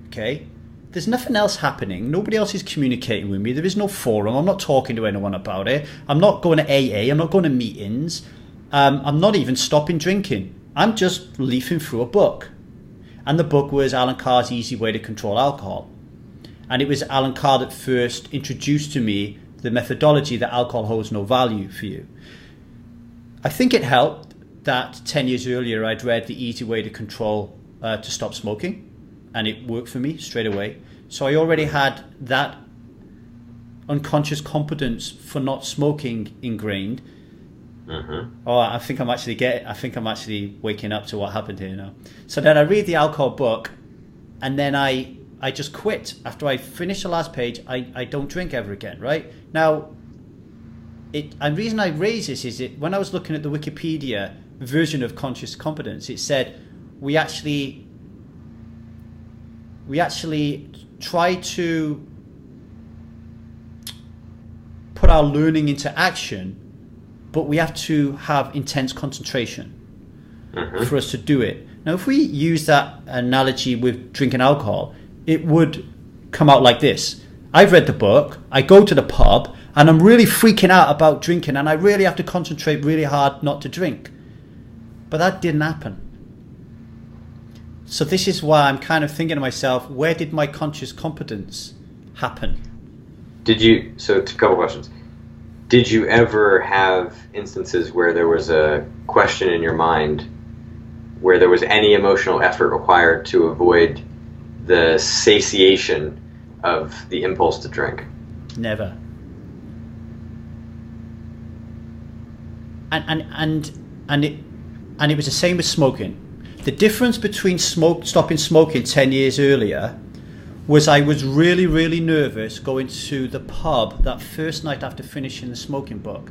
okay? There's nothing else happening. Nobody else is communicating with me. There is no forum. I'm not talking to anyone about it. I'm not going to AA. I'm not going to meetings. I'm not even stopping drinking. I'm just leafing through a book. And the book was Alan Carr's Easy Way to Control Alcohol. And it was Alan Carr that first introduced to me the methodology that alcohol holds no value for you. I think it helped that 10 years earlier I'd read The Easy Way to Control to Stop Smoking, and it worked for me straight away. So I already had that unconscious competence for not smoking ingrained. Oh, I think I'm actually waking up to what happened here now. So then I read the alcohol book, and then I just quit. After I finish the last page, I don't drink ever again, right? Now, and the reason I raise this is that when I was looking at the Wikipedia version of conscious competence, it said we actually try to put our learning into action, but we have to have intense concentration for us to do it. Now, if we use that analogy with drinking alcohol, it would come out like this. I've read the book, I go to the pub, and I'm really freaking out about drinking, and I really have to concentrate really hard not to drink. But that didn't happen. So this is why I'm kind of thinking to myself, where did my conscious competence happen? So a couple questions. Did you ever have instances where there was a question in your mind where there was any emotional effort required to avoid the satiation of the impulse to drink? Never. And it was the same with smoking. The difference between stopping smoking 10 years earlier was I was really, really nervous going to the pub that first night after finishing the smoking book.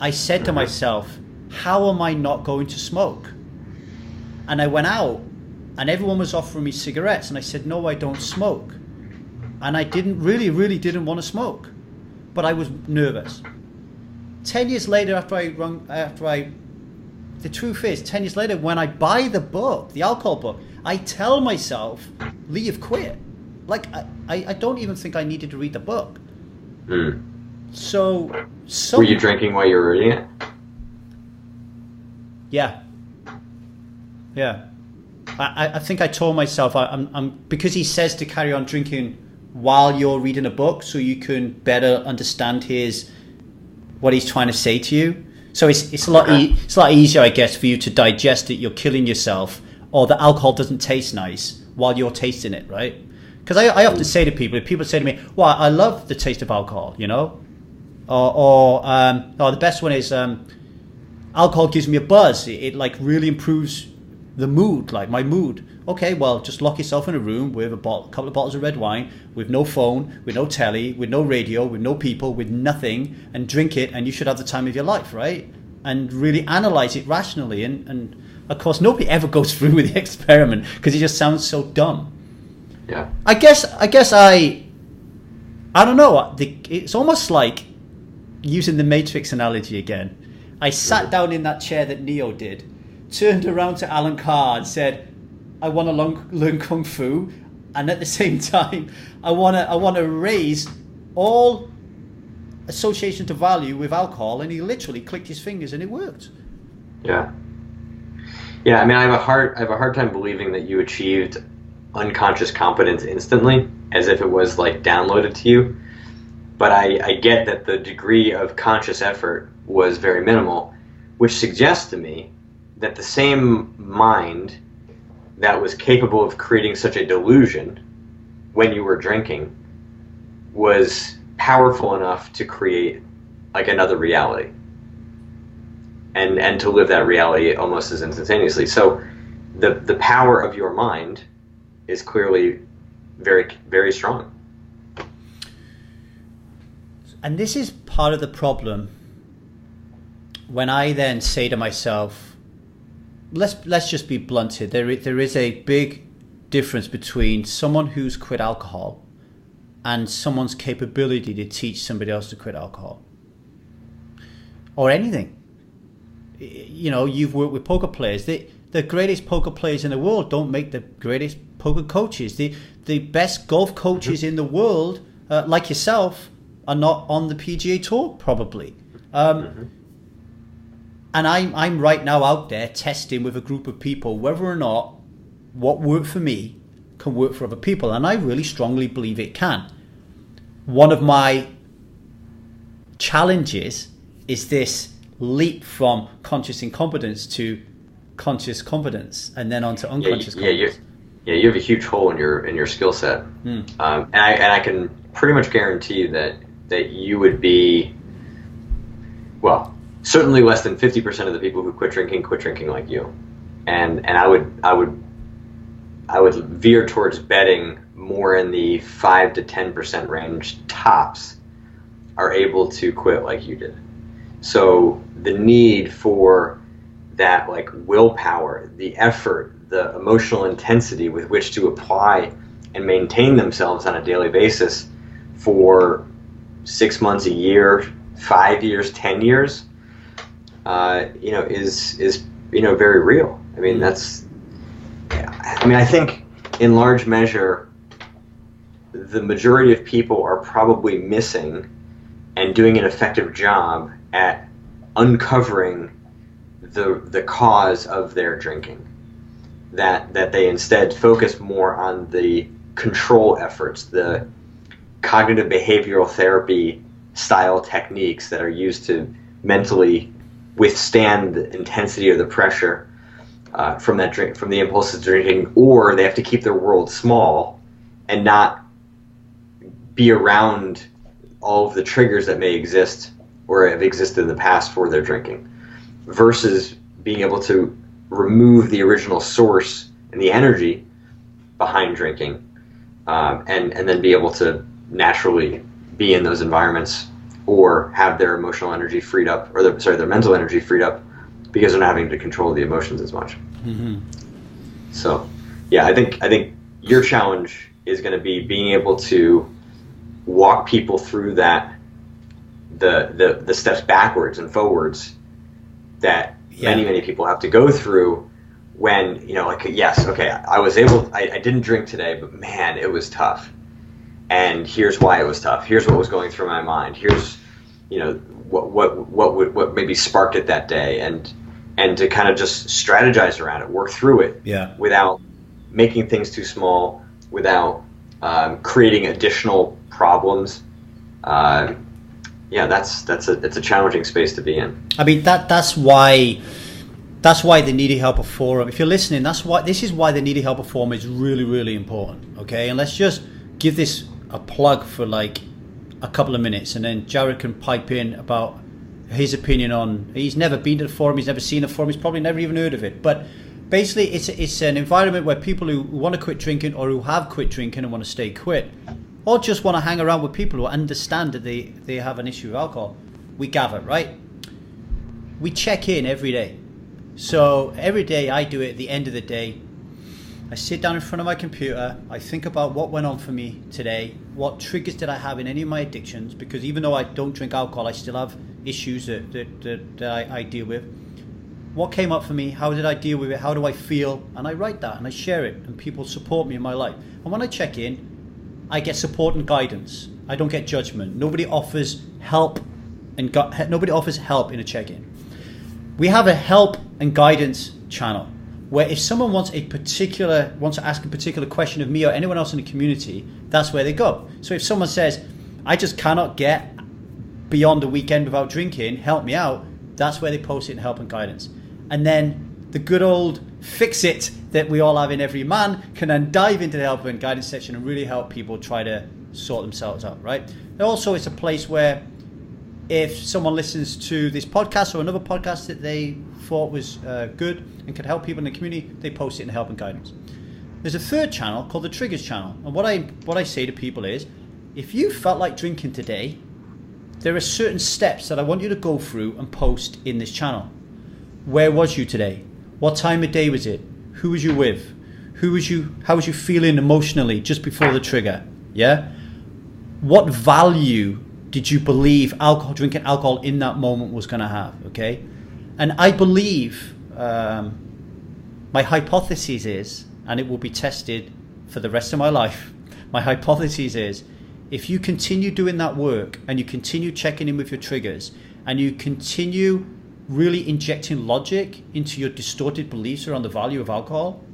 I said to myself, how am I not going to smoke? And I went out, and everyone was offering me cigarettes, and I said, no, I don't smoke. And I really didn't want to smoke, but I was nervous. 10 years later, the truth is, 10 years later, when I buy the book, the alcohol book, I tell myself, Lee, you've quit. Like, I don't even think I needed to read the book. So were you drinking while you were reading it? Yeah. I think I told myself, I'm because he says to carry on drinking while you're reading a book so you can better understand what he's trying to say to you. So it's a lot easier, I guess, for you to digest that you're killing yourself, or the alcohol doesn't taste nice while you're tasting it, right? Because I often say to people, if people say to me, well, I love the taste of alcohol, you know, or the best one is alcohol gives me a buzz. It like really improves the mood, like my mood. Okay, well, just lock yourself in a room with a couple of bottles of red wine, with no phone, with no telly, with no radio, with no people, with nothing, and drink it, and you should have the time of your life, right? And really analyze it rationally. And of course, nobody ever goes through with the experiment because it just sounds so dumb. Yeah. I guess I don't know. It's almost like using the Matrix analogy again. I sat down in that chair that Neo did, turned around to Alan Carr and said, I want to learn Kung Fu, and at the same time, I want to raise all association to value with alcohol, and he literally clicked his fingers and it worked. Yeah. Yeah, I mean, I have a hard time believing that you achieved unconscious competence instantly, as if it was like downloaded to you. But I get that the degree of conscious effort was very minimal, which suggests to me that the same mind that was capable of creating such a delusion when you were drinking was powerful enough to create like another reality and to live that reality almost as instantaneously. So the power of your mind is clearly very, very strong. And this is part of the problem when I then say to myself, let's just be blunt here. There is a big difference between someone who's quit alcohol and someone's capability to teach somebody else to quit alcohol or anything. You know, you've worked with poker players. The greatest poker players in the world don't make the greatest poker coaches. The best golf coaches in the world, like yourself, are not on the PGA Tour probably. And I'm right now out there testing with a group of people whether or not what worked for me can work for other people, and I really strongly believe it can. One of my challenges is this leap from conscious incompetence to conscious competence, and then on to unconscious competence. You have a huge hole in your skill set, and I can pretty much guarantee you that you would be, well, certainly less than 50% of the people who quit drinking like you, and I would veer towards betting more in the 5 to 10% range tops are able to quit like you did. So the need for that like willpower, the effort, the emotional intensity with which to apply and maintain themselves on a daily basis for 6 months, a year, 5 years, 10 years, is very real. I mean, I think in large measure, the majority of people are probably missing and doing an effective job at uncovering the cause of their drinking. That they instead focus more on the control efforts, the cognitive behavioral therapy style techniques that are used to mentally withstand the intensity of the pressure from the impulses drinking, or they have to keep their world small and not be around all of the triggers that may exist or have existed in the past for their drinking, versus being able to remove the original source and the energy behind drinking, and then be able to naturally be in those environments or have their emotional energy freed up, or their mental energy freed up, because they're not having to control the emotions as much. So, yeah, I think your challenge is going to be being able to walk people through that, the steps backwards and forwards that many people have to go through when, yes, okay, I didn't drink today, but man, it was tough. And here's why it was tough. Here's what was going through my mind. Here's, what maybe sparked it that day, and to kind of just strategize around it, work through it, without making things too small, without creating additional problems. It's a challenging space to be in. I mean, that's why the Needy Helper Forum, if you're listening, this is why the Needy Helper Forum is really, really important. Okay, and let's just give this a plug for like a couple of minutes, and then Jared can pipe in about his opinion on. He's never been to the forum, he's never seen the forum, he's probably never even heard of it. But basically, it's an environment where people who want to quit drinking, or who have quit drinking and want to stay quit, or just want to hang around with people who understand that they have an issue with alcohol, we gather, right? We check in every day. So every day I do it at the end of the day. I sit down in front of my computer, I think about what went on for me today, what triggers did I have in any of my addictions, because even though I don't drink alcohol, I still have issues that I deal with. what came up for me, how did I deal with it, how do I feel, and I write that and I share it, and people support me in my life. And when I check in, I get support and guidance. I don't get judgment. Nobody offers help in a check-in. We have a help and guidance channel where if someone wants to ask a particular question of me or anyone else in the community, that's where they go. So if someone says, I just cannot get beyond the weekend without drinking, help me out, that's where they post it in help and guidance. And then the good old fix it that we all have in every man can then dive into the help and guidance section and really help people try to sort themselves out, right? And also it's a place where if someone listens to this podcast or another podcast that they thought was good and could help people in the community, they post it in help and guidance. There's a third channel called the Triggers channel. And what I say to people is, if you felt like drinking today, there are certain steps that I want you to go through and post in this channel. Where was you today? What time of day was it? Who was you with? How was you feeling emotionally just before the trigger? Yeah? What value did you believe drinking alcohol in that moment was going to have? Okay? And I believe, my hypothesis is, and it will be tested for the rest of my life, my hypothesis is, if you continue doing that work and you continue checking in with your triggers and you continue really injecting logic into your distorted beliefs around the value of alcohol,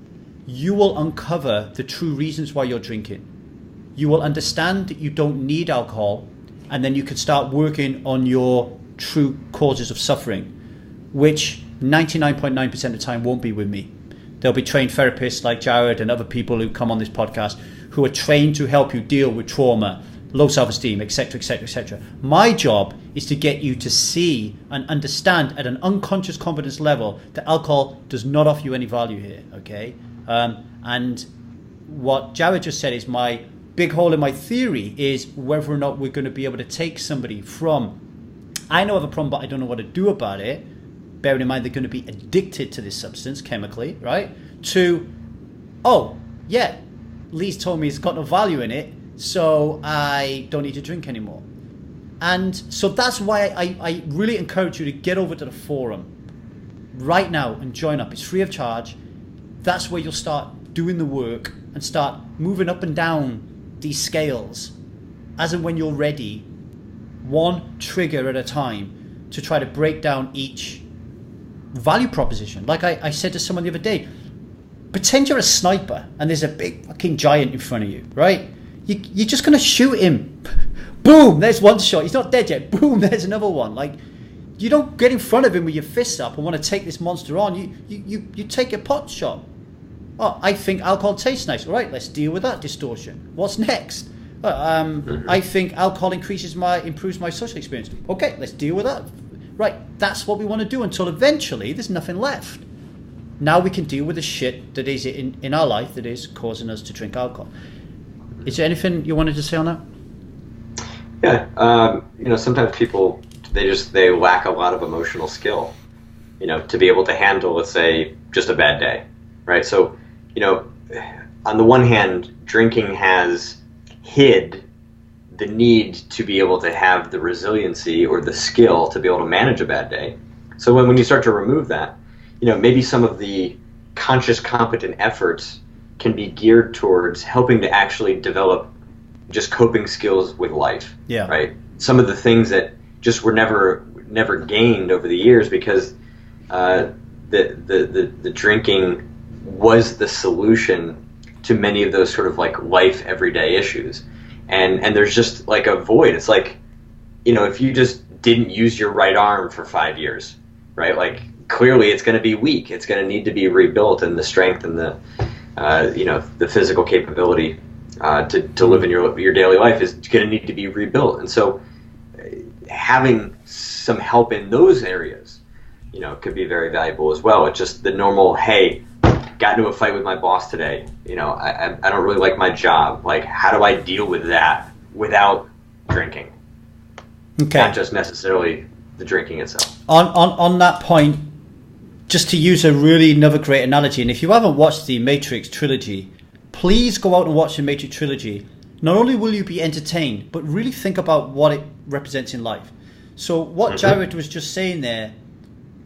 you will uncover the true reasons why you're drinking. You will understand that you don't need alcohol, and then you can start working on your true causes of suffering, which 99.9% of the time won't be with me. There'll be trained therapists like Jared and other people who come on this podcast who are trained to help you deal with trauma, low self-esteem, etc., etc., etc. My job is to get you to see and understand at an unconscious competence level that alcohol does not offer you any value here, okay? And what Jared just said is my big hole in my theory is whether or not we're going to be able to take somebody from, I know of a problem, but I don't know what to do about it, bearing in mind they're going to be addicted to this substance chemically, right? To, oh, yeah, Lee's told me it's got no value in it, so I don't need to drink anymore. And so that's why I really encourage you to get over to the forum right now and join up. It's free of charge. That's where you'll start doing the work and start moving up and down these scales as and when you're ready, one trigger at a time, to try to break down each value proposition. Like I said to someone the other day, pretend you're a sniper and there's a big fucking giant in front of you, right? You're just going to shoot him. Boom, there's one shot. He's not dead yet. Boom, there's another one. Like, you don't get in front of him with your fists up and want to take this monster on. You take a pot shot. Oh, I think alcohol tastes nice. All right, let's deal with that distortion. What's next? I think alcohol improves my social experience. Okay, let's deal with that. Right, that's what we want to do until eventually there's nothing left. Now we can deal with the shit that is in our life that is causing us to drink alcohol. Is there anything you wanted to say on that? Yeah, sometimes people, they lack a lot of emotional skill, to be able to handle, let's say, just a bad day, right? So, on the one hand, drinking has hid the need to be able to have the resiliency or the skill to be able to manage a bad day. So when you start to remove that, maybe some of the conscious, competent efforts can be geared towards helping to actually develop just coping skills with life. Yeah. Right. Some of the things that just were never gained over the years because the drinking was the solution to many of those sort of like life everyday issues. And there's just like a void. It's like, if you just didn't use your right arm for 5 years, right? Like clearly it's going to be weak. It's going to need to be rebuilt, and the strength and the the physical capability to live in your daily life is going to need to be rebuilt. And so having some help in those areas, could be very valuable as well. It's just the normal, hey, got into a fight with my boss today. I don't really like my job. Like, how do I deal with that without drinking? Okay. Not just necessarily the drinking itself. On that point, just to use another great analogy, and if you haven't watched the Matrix trilogy, please go out and watch the Matrix trilogy. Not only will you be entertained, but really think about what it represents in life. So what Jared was just saying there,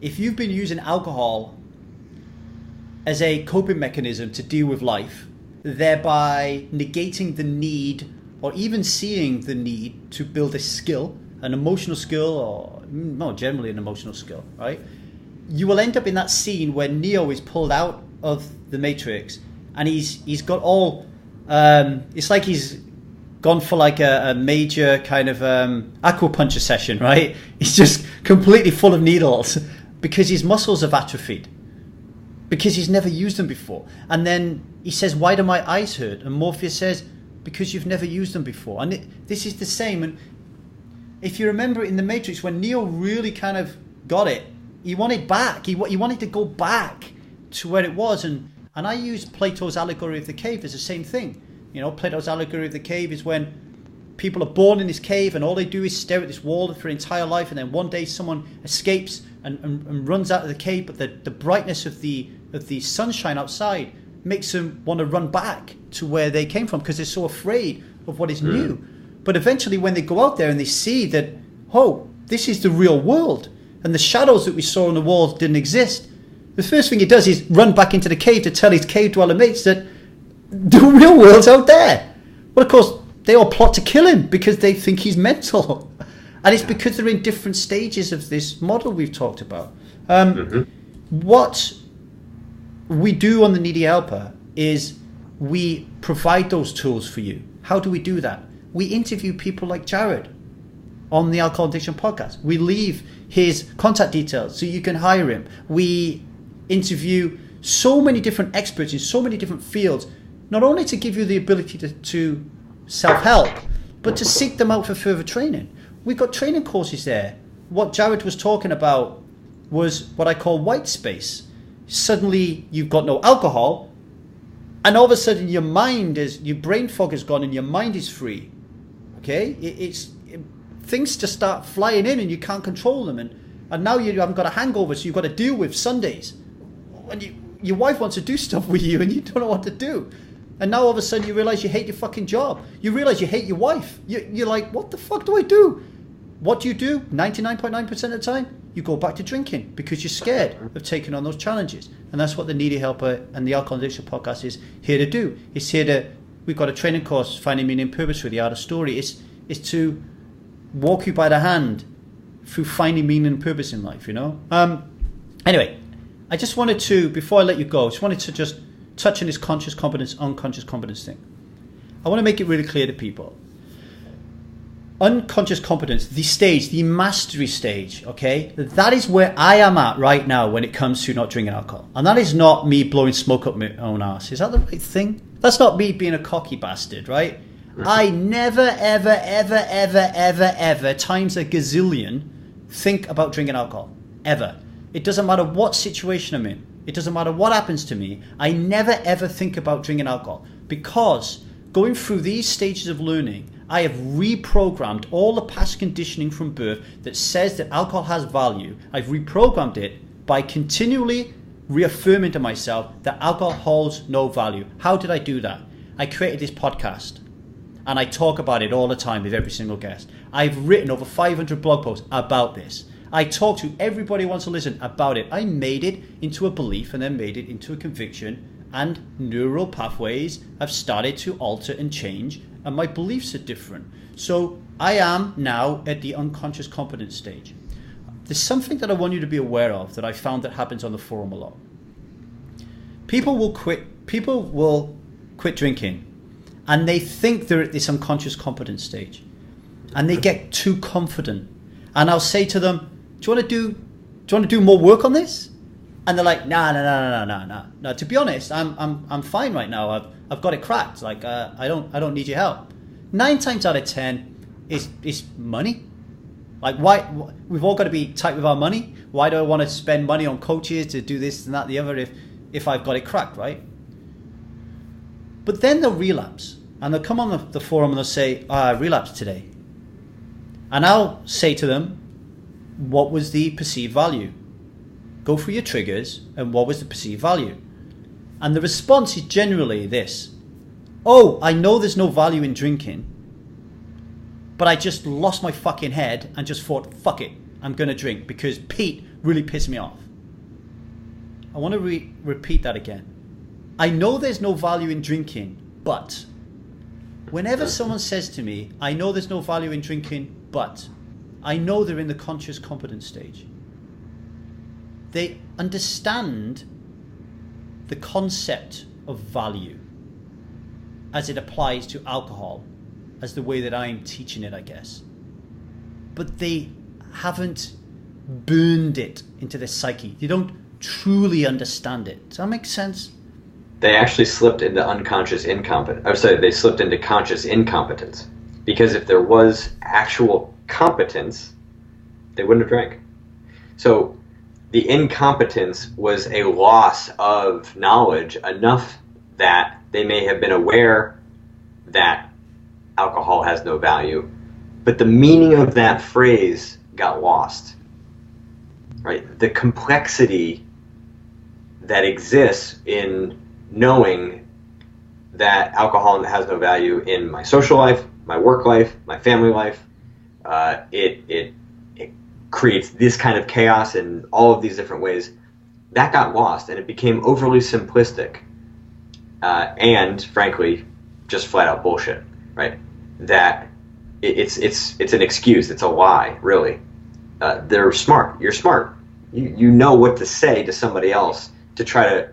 if you've been using alcohol as a coping mechanism to deal with life, thereby negating the need or even seeing the need to build a skill, an emotional skill, or no, generally an emotional skill, right? You will end up in that scene where Neo is pulled out of the Matrix and he's got all, it's like he's gone for like a major kind of acupuncture session, right? He's just completely full of needles because his muscles have atrophied, because he's never used them before. And then he says, why do my eyes hurt? And Morpheus says, because you've never used them before. And this is the same. And if you remember in the Matrix, when Neo really kind of got it, he wanted back. He wanted to go back to where it was. And I use Plato's allegory of the cave as the same thing. You know, Plato's allegory of the cave is when people are born in this cave and all they do is stare at this wall for their entire life, and then one day someone escapes and runs out of the cave, but the brightness of the sunshine outside makes them want to run back to where they came from because they're so afraid of what is new. But eventually when they go out there and they see that, oh, this is the real world and the shadows that we saw on the walls didn't exist, the first thing he does is run back into the cave to tell his cave dweller mates that the real world's out there. Well, of course, they all plot to kill him because they think he's mental. And it's because they're in different stages of this model we've talked about. What we do on the Needy Helper is we provide those tools for you. How do we do that? We interview people like Jared on the Alcohol Addiction podcast. We leave his contact details so you can hire him. We interview so many different experts in so many different fields, not only to give you the ability to self-help, but to seek them out for further training. We've got training courses there. What Jared was talking about was what I call white space. Suddenly you've got no alcohol, and all of a sudden your brain fog is gone and your mind is free. Okay? Things just start flying in and you can't control them. And now you haven't got a hangover, so you've got to deal with Sundays. And your wife wants to do stuff with you and you don't know what to do. And now all of a sudden you realize you hate your fucking job. You realize you hate your wife. You're like, what the fuck do I do? What do you do 99.9% of the time? You go back to drinking because you're scared of taking on those challenges. And that's what the Needy Helper and the Alcohol Addiction podcast is here to do. We've got a training course, Finding Meaning and Purpose through the Art of Story. It's to walk you by the hand through finding meaning and purpose in life, you know? Anyway, I just wanted to, before I let you go, just touch on this conscious competence, unconscious competence thing. I want to make it really clear to people. Unconscious competence, the mastery stage, okay? That is where I am at right now when it comes to not drinking alcohol. And that is not me blowing smoke up my own ass. Is that the right thing? That's not me being a cocky bastard, right? I never, ever, ever, ever, ever, ever, times a gazillion, think about drinking alcohol. Ever. It doesn't matter what situation I'm in. It doesn't matter what happens to me. I never, ever think about drinking alcohol. Because going through these stages of learning, I have reprogrammed all the past conditioning from birth that says that alcohol has value. I've reprogrammed it by continually reaffirming to myself that alcohol holds no value. How did I do that? I created this podcast and I talk about it all the time with every single guest. I've written over 500 blog posts about this. I talk to everybody who wants to listen about it. I made it into a belief and then made it into a conviction, and neural pathways have started to alter and change, and my beliefs are different. So I am now at the unconscious competence stage. There's something that I want you to be aware of that I found that happens on the forum a lot. People will quit drinking and they think they're at this unconscious competence stage and they get too confident. And I'll say to them, do you want to do more work on this? And they're like, no. To be honest, I'm fine right now. I've got it cracked. Like I don't need your help. 9 times out of 10 is money. Like why we've all got to be tight with our money. Why do I want to spend money on coaches to do this and that, the other if I've got it cracked, right? But then they'll relapse and they'll come on the forum and they'll say, I relapsed today. And I'll say to them, what was the perceived value? Go through your triggers and what was the perceived value? And the response is generally this: oh, I know there's no value in drinking, but I just lost my fucking head and just thought, fuck it, I'm going to drink because Pete really pissed me off. I want to repeat that again. I know there's no value in drinking, but whenever someone says to me, I know there's no value in drinking, but I know they're in the conscious competence stage. They understand the concept of value as it applies to alcohol, as the way that I'm teaching it, I guess. But they haven't burned it into their psyche. They don't truly understand it. Does that make sense? They actually slipped into unconscious incompetence. Or sorry, they slipped into conscious incompetence. Because if there was actual competence, they wouldn't have drank. So the incompetence was a loss of knowledge enough that they may have been aware that alcohol has no value, but the meaning of that phrase got lost. Right? The complexity that exists in knowing that alcohol has no value in my social life, my work life, my family life, it creates this kind of chaos in all of these different ways. That got lost, and it became overly simplistic, and frankly, just flat out bullshit. Right? That it's an excuse. It's a lie, really. They're smart. You're smart. You know what to say to somebody else to try to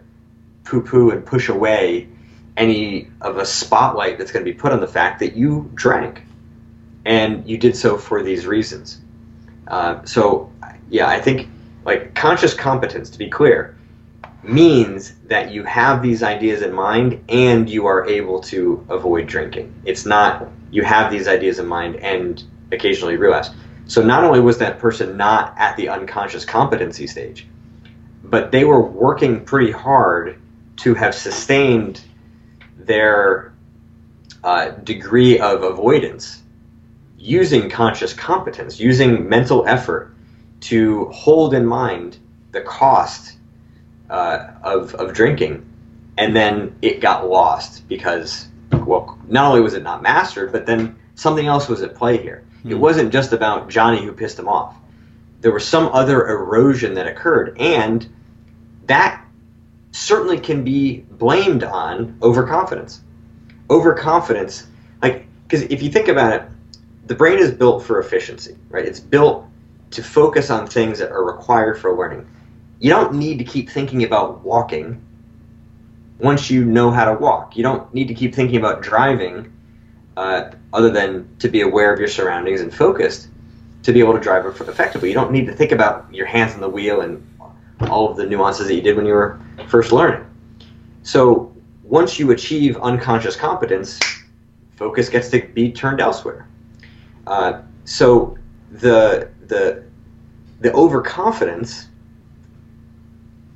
poo-poo and push away any of a spotlight that's going to be put on the fact that you drank, and you did so for these reasons. So, yeah, I think like conscious competence, to be clear, means that you have these ideas in mind and you are able to avoid drinking. It's not you have these ideas in mind and occasionally relapse. So not only was that person not at the unconscious competency stage, but they were working pretty hard to have sustained their degree of avoidance using conscious competence, using mental effort to hold in mind the cost of drinking, and then it got lost because, well, not only was it not mastered, but then something else was at play here. It wasn't just about Johnny who pissed him off. There was some other erosion that occurred, and that certainly can be blamed on overconfidence. Overconfidence, like, because if you think about it, the brain is built for efficiency, right? It's built to focus on things that are required for learning. You don't need to keep thinking about walking once you know how to walk. You don't need to keep thinking about driving other than to be aware of your surroundings and focused to be able to drive effectively. You don't need to think about your hands on the wheel and all of the nuances that you did when you were first learning. So once you achieve unconscious competence, focus gets to be turned elsewhere. So the overconfidence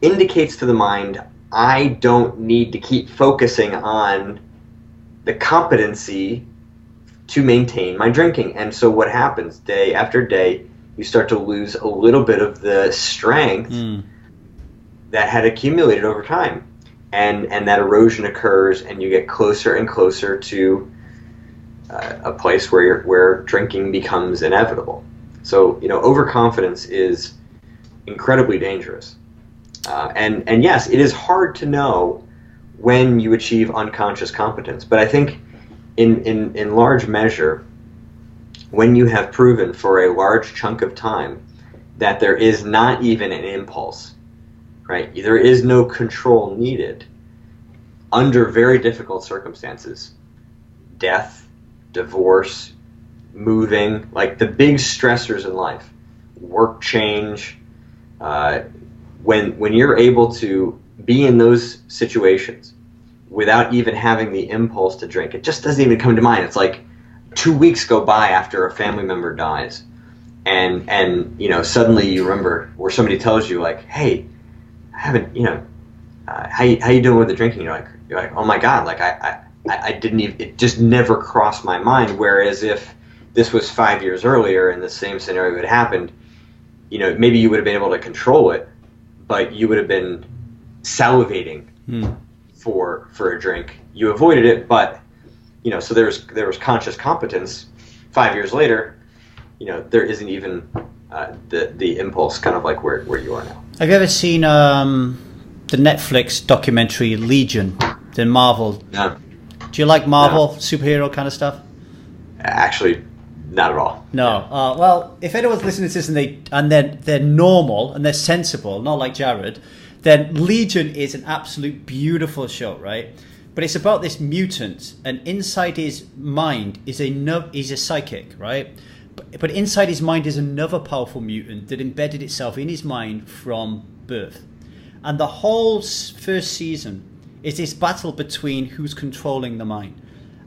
indicates to the mind, I don't need to keep focusing on the competency to maintain my drinking. And so what happens day after day, you start to lose a little bit of the strength that had accumulated over time. And that erosion occurs, and you get closer and closer to a place where drinking becomes inevitable. So, overconfidence is incredibly dangerous. And yes, it is hard to know when you achieve unconscious competence. But I think in large measure, when you have proven for a large chunk of time that there is not even an impulse, right? There is no control needed under very difficult circumstances. Death, divorce, moving, like the big stressors in life, work change. When you're able to be in those situations without even having the impulse to drink, it just doesn't even come to mind. It's like 2 weeks go by after a family member dies, and suddenly you remember, or somebody tells you like, hey, I haven't, how you doing with the drinking? You're like, oh my God, like I didn't even, it just never crossed my mind. Whereas if this was 5 years earlier and the same scenario had happened, maybe you would have been able to control it, but you would have been salivating for a drink. You avoided it, but so there was conscious competence. 5 years later, there isn't even the impulse, kind of like where you are now. Have you ever seen the Netflix documentary Legion, the Marvel? No. Do you like Marvel superhero kind of stuff? Actually, not at all. No. Well, if anyone's listening to this and they're normal and they're sensible, not like Jared, then Legion is an absolute beautiful show, right? But it's about this mutant, and inside his mind is he's a psychic, right? But inside his mind is another powerful mutant that embedded itself in his mind from birth. And the whole first season is this battle between who's controlling the mind.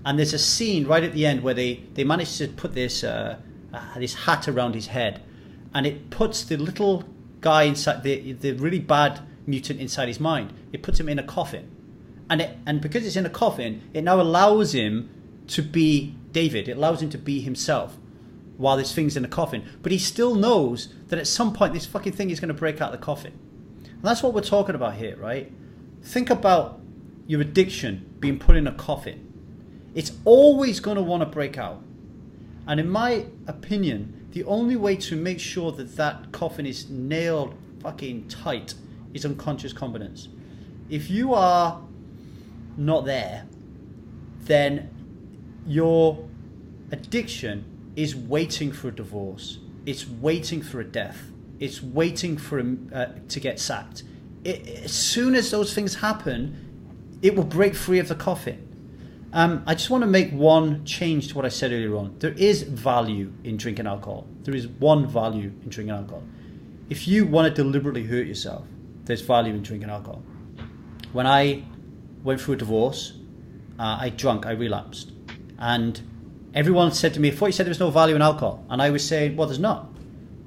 And there's a scene right at the end where they manage to put this hat around his head, and it puts the little guy inside, the really bad mutant inside his mind. It puts him in a coffin. And because it's in a coffin, it now allows him to be David. It allows him to be himself while this thing's in a coffin. But he still knows that at some point this fucking thing is going to break out of the coffin. And that's what we're talking about here, right? Think about your addiction being put in a coffin. It's always going to want to break out. And in my opinion, the only way to make sure that that coffin is nailed fucking tight is unconscious competence. If you are not there, then your addiction is waiting for a divorce. It's waiting for a death. It's waiting for to get sacked. As soon as those things happen, it will break free of the coffin. I just want to make one change to what I said earlier on. There is value in drinking alcohol. There is one value in drinking alcohol. If you want to deliberately hurt yourself, there's value in drinking alcohol. When I went through a divorce, I relapsed. And everyone said to me, I thought you said there was no value in alcohol. And I was saying, well, there's not.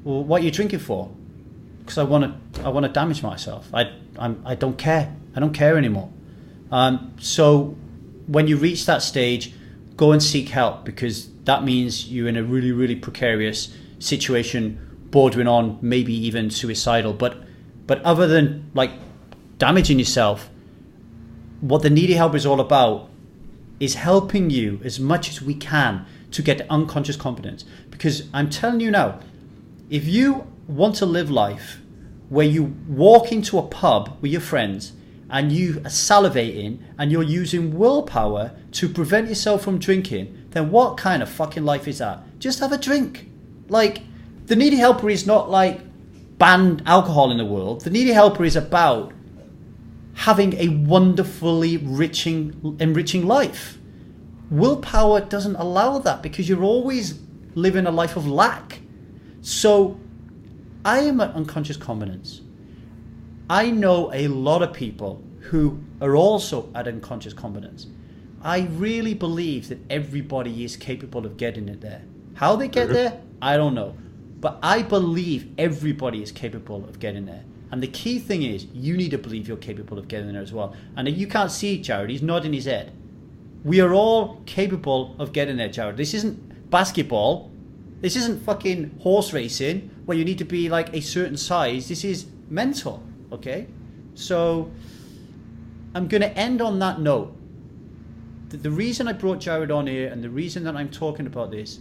Well, what are you drinking for? Because I want to damage myself. I don't care. I don't care anymore. So when you reach that stage, go and seek help, because that means you're in a really, really precarious situation, bordering on maybe even suicidal. But other than like damaging yourself, what the Needy Helper is all about is helping you as much as we can to get to unconscious competence. Because I'm telling you now, if you want to live life where you walk into a pub with your friends and you are salivating and you're using willpower to prevent yourself from drinking, then what kind of fucking life is that? Just have a drink. Like, the Needy Helper is not like ban alcohol in the world. The Needy Helper is about having a wonderfully enriching life. Willpower doesn't allow that, because you're always living a life of lack. So I am at unconscious competence. I know a lot of people who are also at unconscious competence. I really believe that everybody is capable of getting it there. How they get there, I don't know. But I believe everybody is capable of getting there. And the key thing is, you need to believe you're capable of getting there as well. And you can't see Jared, he's nodding his head. We are all capable of getting there, Jared. This isn't basketball. This isn't fucking horse racing where you need to be like a certain size. This is mental, okay? So I'm going to end on that note. The reason I brought Jared on here and the reason that I'm talking about this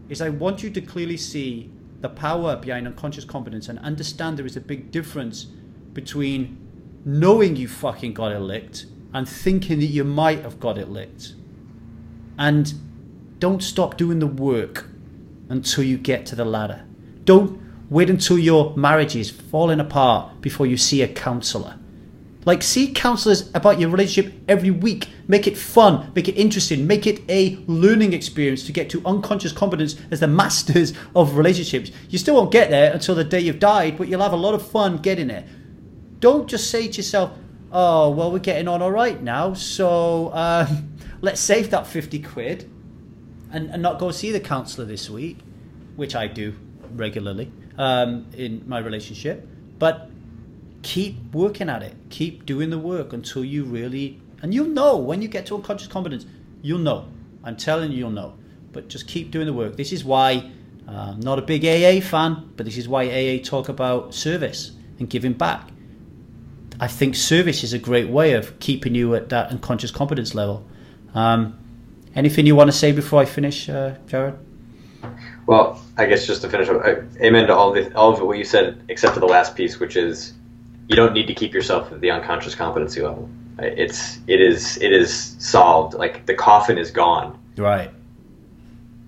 is I want you to clearly see the power behind unconscious competence and understand there is a big difference between knowing you fucking got it licked and thinking that you might have got it licked. And don't stop doing the work until you get to the ladder. Don't wait until your marriage is falling apart before you see a counsellor. Like, see counsellors about your relationship every week. Make it fun, make it interesting, make it a learning experience to get to unconscious competence as the masters of relationships. You still won't get there until the day you've died, but you'll have a lot of fun getting there. Don't just say to yourself, oh, well, we're getting on all right now, so let's save that 50 quid and not go see the counsellor this week, which I do regularly in my relationship. But keep working at it. Keep doing the work until you really... And you'll know when you get to unconscious competence. You'll know. I'm telling you, you'll know. But just keep doing the work. This is why I'm not a big AA fan, but this is why AA talk about service and giving back. I think service is a great way of keeping you at that unconscious competence level. Anything you want to say before I finish, Jared? Well, I guess just to finish up, amen to all of what you said, except for the last piece, which is you don't need to keep yourself at the unconscious competency level. It is solved. Like the coffin is gone. Right.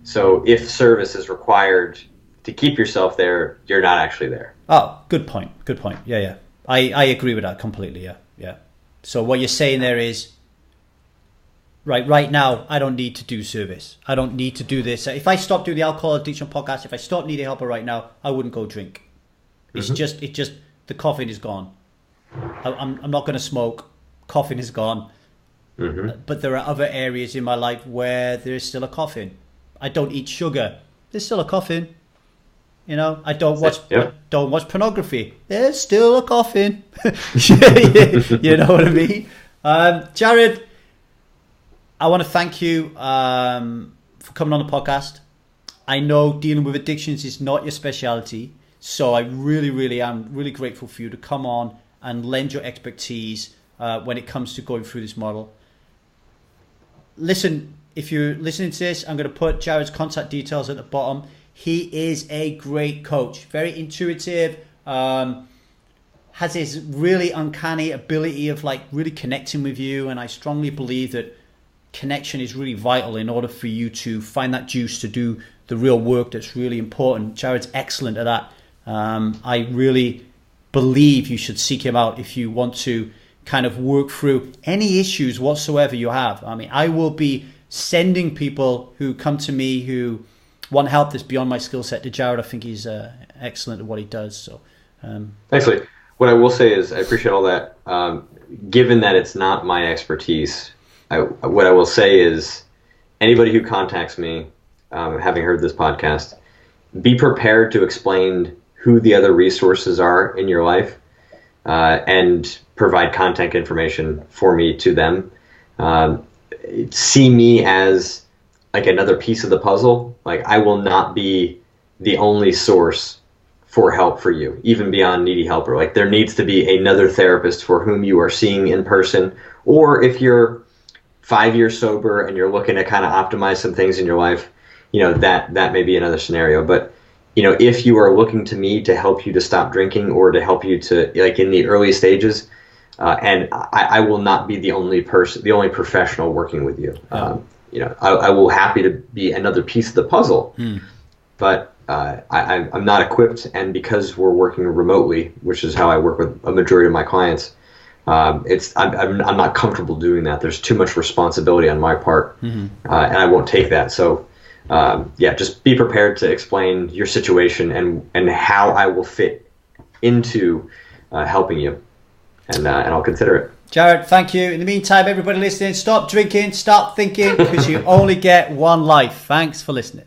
So if service is required to keep yourself there, you're not actually there. Oh, good point. Good point. Yeah. I agree with that completely. Yeah. So what you're saying there is, right now, I don't need to do service. I don't need to do this. If I stop doing the Alcohol Addiction podcast, if I stop Needy Helper right now, I wouldn't go drink. It's just the coffin is gone. I'm not going to smoke. Coffin is gone. But there are other areas in my life where there's still a coffin. I don't eat sugar. There's still a coffin. I don't watch pornography. There's still a coffin. You know what I mean? Jared, I want to thank you for coming on the podcast. I know dealing with addictions is not your specialty, so I really am really grateful for you to come on and lend your expertise when it comes to going through this model. Listen, if you're listening to this, I'm going to put Jared's contact details at the bottom. He is a great coach, very intuitive, has this really uncanny ability of really connecting with you, and I strongly believe that connection is really vital in order for you to find that juice to do the real work that's really important. Jared's excellent at that. I really believe you should seek him out if you want to kind of work through any issues whatsoever you have. I mean, I will be sending people who come to me who want help that's beyond my skill set to Jared. I think he's excellent at what he does. So, thanks, Lee. What I will say is I appreciate all that. Given that it's not my expertise, what I will say is anybody who contacts me, having heard this podcast, be prepared to explain who the other resources are in your life and provide contact information for me to them. See me as another piece of the puzzle. I will not be the only source for help for you, even beyond Needy Helper. There needs to be another therapist for whom you are seeing in person, or if you're 5 years sober and you're looking to kind of optimize some things in your life, that may be another scenario. But if you are looking to me to help you to stop drinking or to help you to in the early stages, and I will not be the only person, the only professional working with you. I will happy to be another piece of the puzzle, but I'm not equipped. And because we're working remotely, which is how I work with a majority of my clients, I'm not comfortable doing that. There's too much responsibility on my part, and I won't take that. So, just be prepared to explain your situation and how I will fit into helping you, and I'll consider it. Jared, thank you. In the meantime, everybody listening, stop drinking, start thinking, because you only get one life. Thanks for listening.